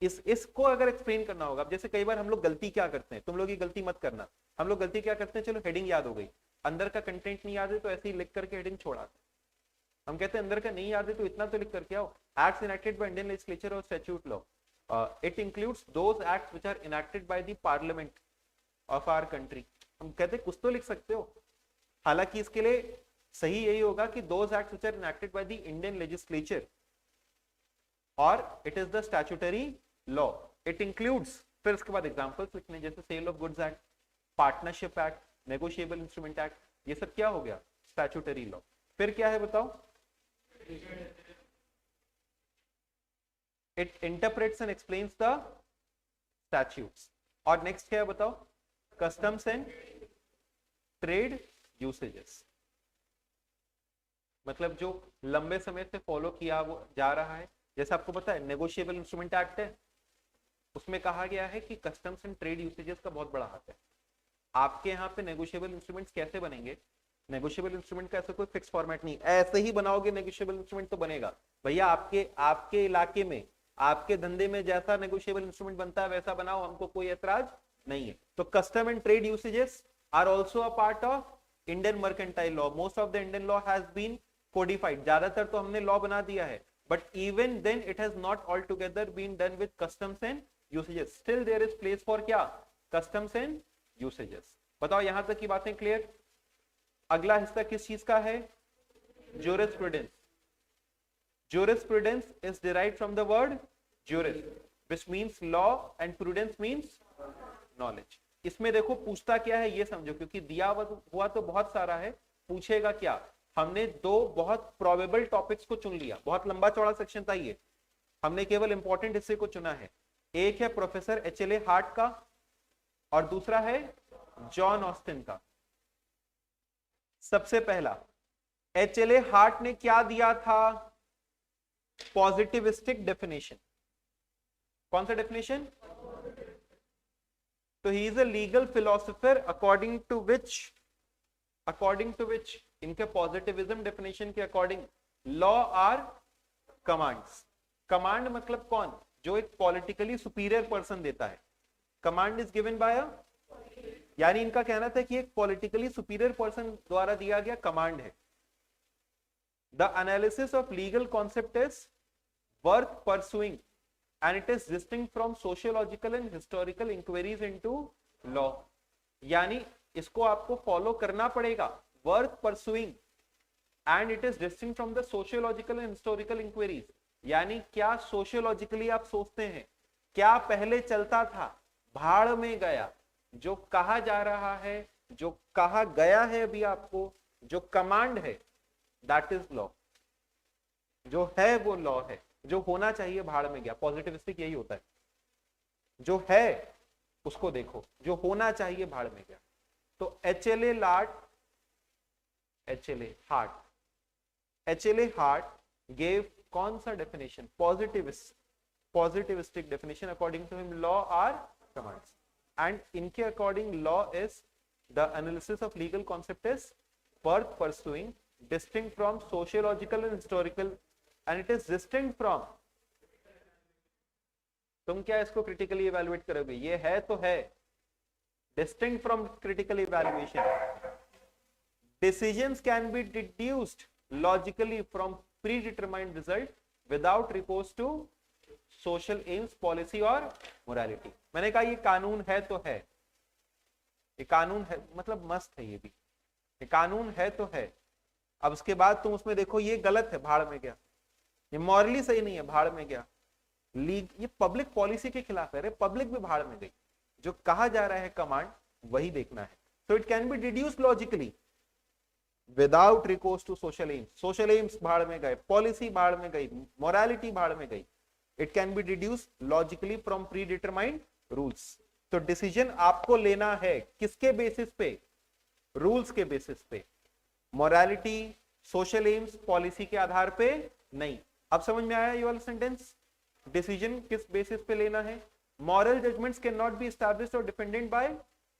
इसको अगर एक्सप्लेन करना होगा, जैसे कई बार हम लोग गलती क्या करते हैं, तुम लोग ये गलती मत करना, हम लोग गलती क्या करते हैं, चलो हेडिंग याद हो गई, अंदर का कंटेंट नहीं याद है तो ऐसे ही लिख करके हेडिंग छोड़ाते हैं. हम कहते हैं अंदर का नहीं याद है तो इतना तो लिख करके आओ, acts enacted by Indian legislature और statute law. It includes those acts which are enacted by the parliament of our country. हम कहते हैं कुछ तो लिख सकते हो, हालांकि इसके लिए सही यही होगा कि those acts which are enacted by the Indian legislature और it is the statutory law. It includes, फिर उसके बाद एग्जांपल्स लिखने, जैसे sale of goods act, partnership act, negotiable instrument act, ये सब क्या हो गया, स्टैट्यूटरी लॉ. फिर क्या है बताओ, it interprets and explains the statutes. और नेक्स्ट क्या है बताओ, कस्टम्स एंड ट्रेड यूसेजेस, मतलब जो लंबे समय से फॉलो किया वो जा रहा है. जैसे आपको पता है नेगोशिएबल इंस्ट्रूमेंट एक्ट है, उसमें कहा गया है कि कस्टम्स एंड ट्रेड यूसेजेस का बहुत बड़ा हाथ है. आपके यहाँ पे नेगोशिएबल इंस्ट्रूमेंट्स कैसे बनेंगे, नेगोशिएबल इंस्ट्रूमेंट का ऐसा कोई फिक्स फॉर्मेट नहीं, ऐसे ही बनाओगे नेगोशिएबल इंस्ट्रूमेंट तो बनेगा भैया. आपके इलाके में, आपके धंधे में जैसा नेगोशिएबल इंस्ट्रूमेंट बनता है वैसा बनाओ, हमको कोई ऐतराज नहीं है. तो custom and trade usages are also a part of Indian mercantile law. Most of the Indian law has been codified, ज्यादातर तो हमने लॉ बना दिया है, but even then it has not altogether been done with customs and usages. Still there is place for क्या, customs and usages. बताओ यहां तक की बातें क्लियर. अगला हिस्सा किस चीज का है, jurisprudence. Jurisprudence is derived from the word juris, which means law, and prudence means knowledge. इसमें देखो पूछता क्या है ये समझो, क्योंकि दिया हुआ तो बहुत सारा है, पूछेगा क्या. हमने 2 बहुत प्रोबेबल टॉपिक्स को चुन लिया, बहुत लंबा चौड़ा सेक्शन था ये, हमने केवल इंपॉर्टेंट हिस्से को चुना है. एक है प्रोफेसर एचएलए हार्ट का और दूसरा है जॉन ऑस्टिन का. सबसे पहला एचएलए हार्ट ने क्या दिया था, पॉजिटिविस्टिक डेफिनेशन. कौन सा डेफिनेशन, तो he is a legal philosopher according to which इनके पॉजिटिविज्म डेफिनेशन के according law are commands. Command मतलब कौन, जो एक पॉलिटिकली सुपीरियर पर्सन देता है. Command is given by a, यानी इनका कहना था कि एक पॉलिटिकली सुपीरियर पर्सन द्वारा दिया गया कमांड है. The analysis of legal concept is worth pursuing and it is distinct from sociological and historical inquiries into law. यानी इसको आपको फॉलो करना पड़ेगा, worth pursuing and it is distinct from the sociological and historical inquiries. यानी क्या sociologically आप सोचते हैं, क्या पहले चलता था, भाड़ में गया, जो कहा जा रहा है, जो कहा गया है अभी आपको, जो कमांड है that is law, जो है वो लॉ है, जो होना चाहिए भाड़ में गया. पॉजिटिविस्टिक यही होता है, जो है उसको देखो, जो होना चाहिए भाड़ में गया. तो एचएलए हार्ट gave कौन सा definition, positivistic definition. According to him law are commands and इनके according law is the analysis of legal concept is worth pursuing, distinct from sociological and historical and it is distinct from. तुम क्या इसको critically evaluate करोगे, ये है तो है, distinct from critical evaluation. Decisions can be deduced logically from predetermined result without recourse to social aims, policy और morality. मैंने कहा ये कानून है तो है, ये कानून है, मतलब मस्त है, ये कानून है तो है। अब उसके बाद तुम उसमें देखो ये गलत है, भाड़ में गया, ये मॉरली सही नहीं है, भाड़ में गया, लीग ये पब्लिक पॉलिसी के खिलाफ है, पब्लिक भी भाड़ में गई। जो कहा जा रहा है कमांड वही देखना है। So it can be deduce logically without recourse to social aims. Social aims भाड़ में गए, पॉलिसी भाड़ में गई, मोरालिटी भाड़ में गई। It can be deduce logically from pre determined rules. तो डिसीजन आपको लेना है किसके बेसिस पे? रूल्स के बेसिस पे, मोरालिटी, सोशल एम्स, पॉलिसी के आधार पे नहीं। अब समझ में आया ये वाला सेंटेंस? डिसीजन किस बेसिस पे लेना है? Moral judgments can not be established और dependent by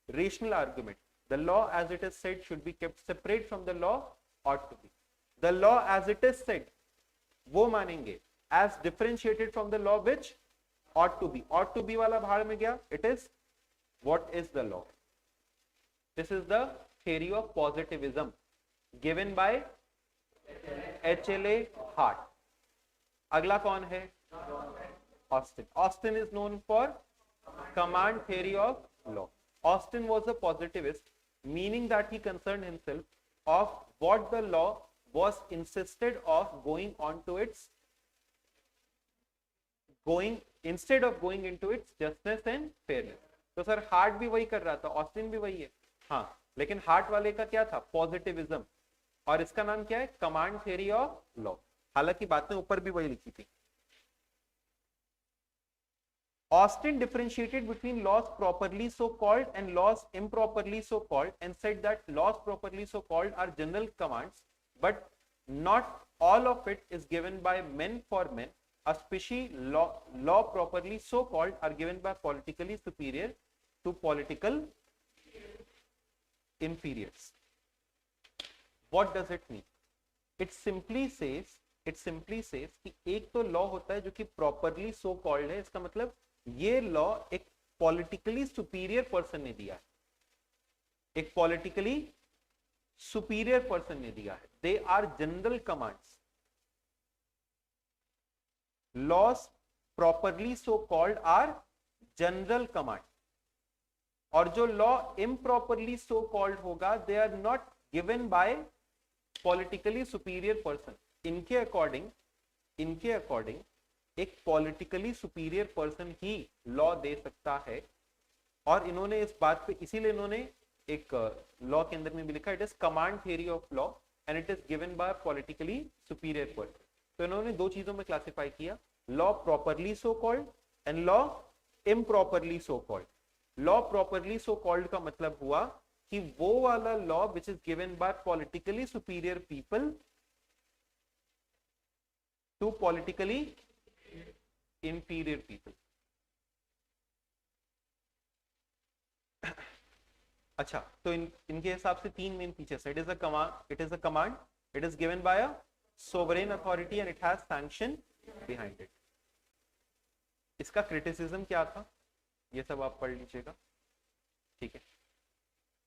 rational argument. The law as it is said should be kept separate from the law ought to be. The law as it is said वो मानेंगे, as differentiated from the law which ought to be। ought to be वाला भाड़ में गया, it is what is the law। this is the theory of positivism given by HLA Hart। अगला कौन है? Austin। Austin is known for command theory of law। Austin was a positivist, meaning that he concerned himself of what the law was insisted of going on to its instead of going into its justness and fairness। तो sir heart भी वही कर रहा था, Austin भी वही है, हाँ, लेकिन हार्ट वाले का क्या था? पॉजिटिविज्म, और इसका नाम क्या है? Command theory of law. हालांकि बातें ऊपर भी वही लिखी थी। Austin differentiated between laws properly so called and laws improperly so called and said that laws properly so called are general commands, but not all of it is given by men for men, especially law properly so called are given by politically superior to political inferiors। What does it mean? It simply says कि एक तो law होता है जो कि properly so called है, इसका मतलब ये लॉ एक पॉलिटिकली सुपीरियर पर्सन ने दिया है, एक पॉलिटिकली सुपीरियर पर्सन ने दिया है। They are general commands. Laws properly so called are general command, और जो लॉ इम्प्रॉपरली सो कॉल्ड होगा they are not given by politically superior person. इनके अकॉर्डिंग एक पॉलिटिकली सुपीरियर पर्सन ही लॉ दे सकता है। और इन्होंने इस बात पे, इसीलिए इन्होंने एक लॉ के अंदर में भी लिखा, it is command theory of law and it is given by politically superior person. तो इन्होंने दो चीजों में क्लासिफाई किया, law properly so called and law improperly so called. Law properly so called का मतलब हुआ कि वो वाला law which is given by politically superior people to politically inferior people। अच्छा, तो इनके हिसाब से तीन मेन फीचर्स है। It is a command, it is given by a sovereign authority and it has sanction behind it. इसका criticism क्या था ये सब आप पढ़ लीजिएगा, ठीक है।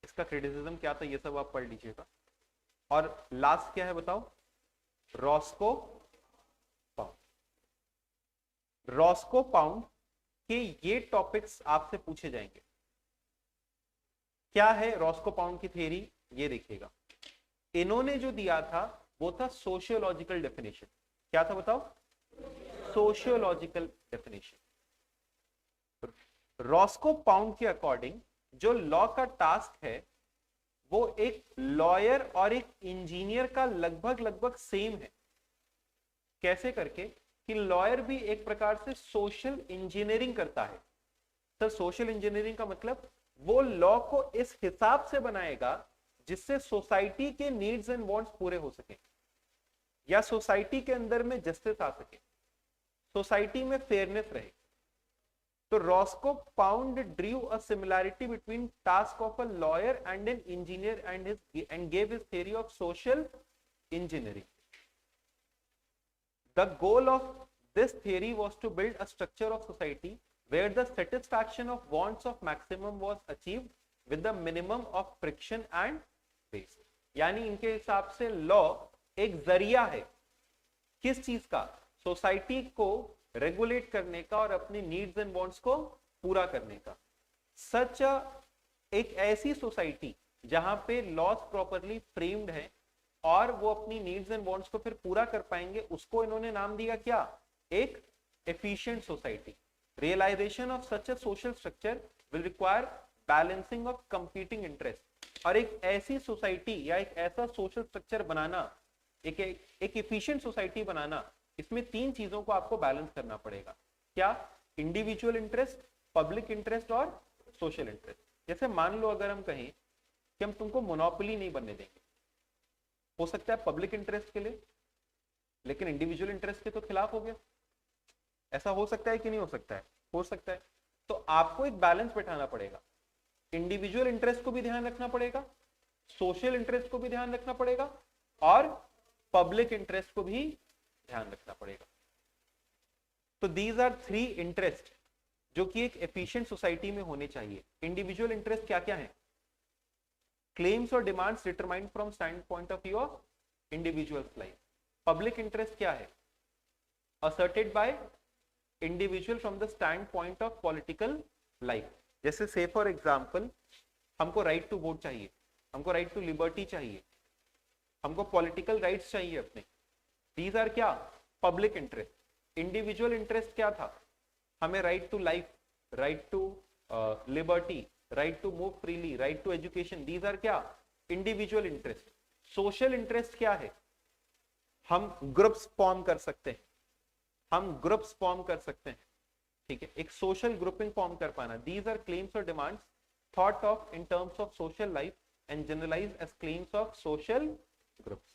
इसका क्रिटिसिज्म क्या था ये सब आप पढ़ लीजिएगा। और लास्ट क्या है बताओ? रॉस्को पाउंड के ये टॉपिक्स आपसे पूछे जाएंगे। क्या है रॉस्को पाउंड की थ्योरी? ये देखिएगा, इन्होंने जो दिया था वो था सोशियोलॉजिकल डेफिनेशन। क्या था बताओ? Sociological definition. रॉस्को पाउंड के अकॉर्डिंग जो लॉ का टास्क है वो एक लॉयर और एक इंजीनियर का लगभग सेम है। कैसे करके? कि लॉयर भी एक प्रकार से सोशल इंजीनियरिंग करता है। सर सोशल इंजीनियरिंग का मतलब वो लॉ को इस हिसाब से बनाएगा जिससे सोसाइटी के नीड्स एंड वांट्स पूरे हो सके, या सोसाइटी के अंदर में जस्टिस आ सके, सोसाइटी में फेयरनेस रहे। तो Roscoe pound drew a similarity between task of a lawyer and an engineer and gave his theory of social engineering. The goal of this theory was to build a structure of society where the satisfaction of wants of maximum was achieved with the minimum of friction and waste। यानी इनके हिसाब से law एक जरिया है किस चीज का? सोसाइटी को रेगुलेट करने का और अपनी नीड्स एंड वांट्स को पूरा करने का। सच एक ऐसी सोसाइटी जहां पे लॉज प्रॉपरली फ्रेम्ड है और वो अपनी नीड्स एंड वांट्स को फिर पूरा कर पाएंगे, उसको इन्होंने नाम दिया क्या? एक efficient society. Realization of such a social structure will require balancing of competing interest. और एक ऐसी सोसाइटी या एक ऐसा सोशल स्ट्रक्चर बनाना, एक एफिशिएंट सोसाइटी बनाना, इसमें तीन चीजों को आपको बैलेंस करना पड़ेगा। क्या? इंडिविजुअल इंटरेस्ट, पब्लिक इंटरेस्ट और सोशल इंटरेस्ट। जैसे मान लो अगर हम कहें कि हम तुमको मोनोपोली नहीं बनने देंगे, हो सकता है पब्लिक इंटरेस्ट के लिए, लेकिन इंडिविजुअल इंटरेस्ट के तो खिलाफ हो गया। ऐसा हो सकता है कि नहीं हो सकता है? हो सकता है। तो आपको एक बैलेंस बैठाना पड़ेगा, इंडिविजुअल इंटरेस्ट को भी ध्यान रखना पड़ेगा, सोशल इंटरेस्ट को भी ध्यान रखना पड़ेगा और पब्लिक इंटरेस्ट को भी ध्यान रखना पड़ेगा। तो दीज आर थ्री इंटरेस्ट जो कि एक एफिशिएंट सोसाइटी में होने चाहिए। इंडिविजुअल इंटरेस्ट क्या क्या है? क्लेम्स और demands determined from stand point of view of individuals life. Public interest क्या है? Asserted by individual from the stand point of political life. जैसे से फॉर एग्जांपल, हमको राइट टू वोट चाहिए, हमको राइट टू लिबर्टी चाहिए, हमको पॉलिटिकल राइट्स चाहिए अपने। दीज आर क्या? Public interest. इंडिविजुअल इंटरेस्ट क्या था? हमें right to life, right to liberty, right to move freely, right to education. These are क्या? Individual interest. सोशल इंटरेस्ट क्या है? हम ग्रुप्स फॉर्म कर सकते हैं, हम ग्रुप्स फॉर्म कर सकते हैं, ठीक है, एक सोशल ग्रुपिंग फॉर्म कर पाना। दीज आर क्लेम्स और demands thought of in terms of social life and generalize as claims of social groups.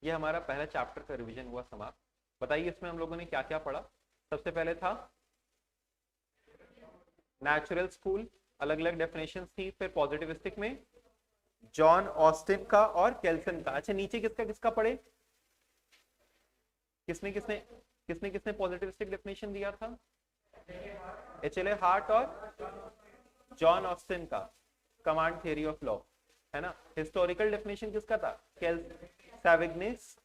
ये हमारा पहला चैप्टर का रिवीजन हुआ समाप्त। बताइए इसमें हम लोगों ने क्या क्या पढ़ा। सबसे पहले था नेचुरल स्कूल, अलग अलग डेफिनेशंस थी। फिर पॉजिटिविस्टिक में जॉन ऑस्टिन का और केल्सन का। अच्छा, नीचे किसका किसका पढ़े? किसने किसने किसने किसने पॉजिटिविस्टिक डेफिनेशन दिया था? एचएलए हार्ट और जॉन ऑस्टिन का कमांड थियरी ऑफ लॉ, है ना। हिस्टोरिकल डेफिनेशन किसका था? सैविग्नेस।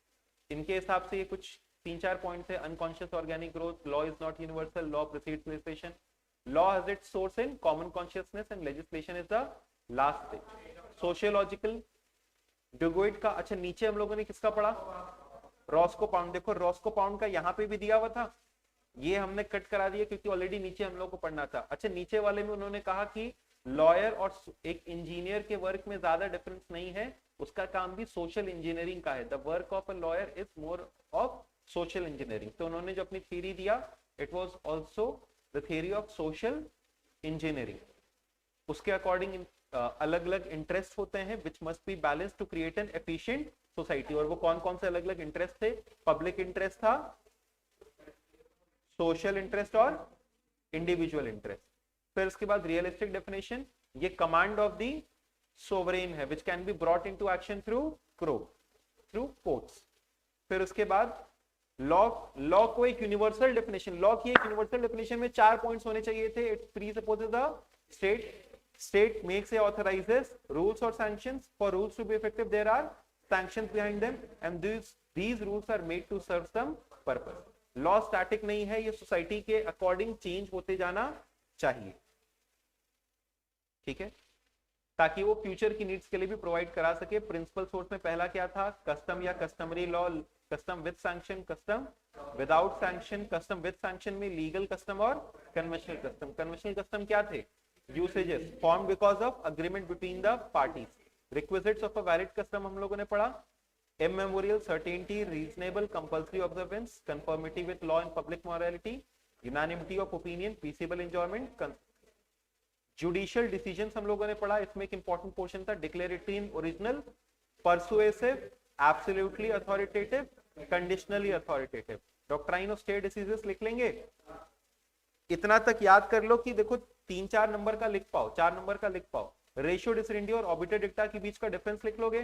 इनके हिसाब से ये कुछ 3-4 पॉइंट्स है। Unconscious organic growth, law is not universal, law precedes legislation, law has its source in common consciousness and legislation is the last stage. Sociological Duguit का। अच्छा, नीचे हम लोगों ने किसका पढ़ा? Roscoe Pound. देखो रॉस्को पाउंड का यहाँ पे भी दिया हुआ था, ये हमने कट करा दिया क्योंकि ऑलरेडी नीचे हम लोग को पढ़ना था। अच्छा, नीचे वाले में उन्होंने कहा कि लॉयर और एक इंजीनियर के वर्क में ज्यादा डिफरेंस नहीं है, उसका काम भी सोशल इंजीनियरिंग का है। The work of a lawyer is more of social engineering. तो उन्होंने जो अपनी थ्योरी दिया, it was also the theory of social engineering. उसके अकॉर्डिंग अलग अलग इंटरेस्ट होते हैं which must be balance to create an efficient society. और वो कौन कौन से अलग अलग इंटरेस्ट थे? पब्लिक इंटरेस्ट था, सोशल इंटरेस्ट और इंडिविजुअल इंटरेस्ट। फिर उसके बाद रियलिस्टिक डेफिनेशन, ये कमांड ऑफ द सोवरेन है which can be brought into action through courts. फिर उसके बाद लॉ को एक यूनिवर्सल डेफिनेशन, लॉ की एक यूनिवर्सल डेफिनेशन में 4 पॉइंट्स होने चाहिए थे। It presupposes the state makes or authorizes rules or sanctions. For rules to be effective, there are sanctions behind them, and these rules are made to serve some purpose. Law static नहीं है, ये society के according change होते जाना चाहिए, ठीक है, ताकि वो फ्यूचर की नीड्स के लिए भी प्रोवाइड करा सके। प्रिंसिपल सोर्स में पहला क्या था? कस्टम या customary law, custom with sanction, custom without sanction. Custom with sanction में लीगल कस्टम और कन्वेंशनल कस्टम। कन्वेंशनल कस्टम क्या थे? Usages formed because of agreement between the parties. Requisites of a valid custom हम लोगों ने पढ़ा। Immemorial, certainty, reasonable, compulsory observance, conformity with law and public morality, unanimity of opinion, peaceable enjoyment, judicial decisions हम लोगों ने पढ़ा। इसमें एक important portion था declaratory and original, persuasive, absolutely authoritative, conditionally authoritative. Doctrine of state decisions लिख लेंगे। इतना तक याद कर लो कि देखो 3-4 नंबर का लिख पाओ, 4 नंबर का लिख पाओ। रेशियो डिसरेंडी और ऑबिटर डिक्टा के बीच का डिफरेंस लिख लोगे।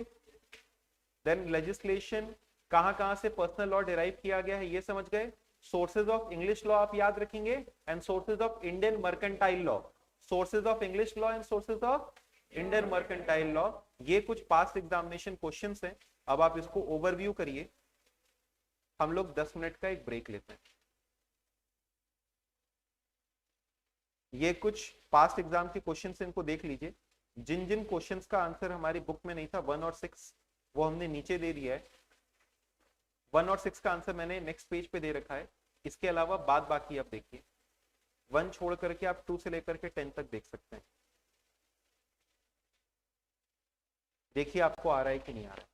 देन लेजिस्लेशन, कहां से पर्सनल लॉ डिराइव किया गया है ये समझ गए। सोर्सेज ऑफ इंग्लिश लॉ आप याद रखेंगे and sources of Indian mercantile law. Sources of English law and sources of Indian mercantile law. ये कुछ पास्ट एग्जामिनेशन क्वेश्चंस हैं, अब आप इसको ओवरव्यू करिए। हम लोग 10 मिनट का एक ब्रेक लेते हैं। ये कुछ पास्ट एग्जाम के क्वेश्चंस, इनको देख लीजिए। जिन जिन क्वेश्चंस का आंसर हमारी बुक में नहीं था 1 और 6, वो हमने नीचे दे दिया है। 1 और 6 का आंसर मैंने नेक्स्ट पेज पे दे रखा है। इसके अलावा बाद बाकी आप देखिए, 1 छोड़ करके आप 2 से लेकर के 10 तक देख सकते हैं। देखिए आपको आ रहा है कि नहीं आ रहा है।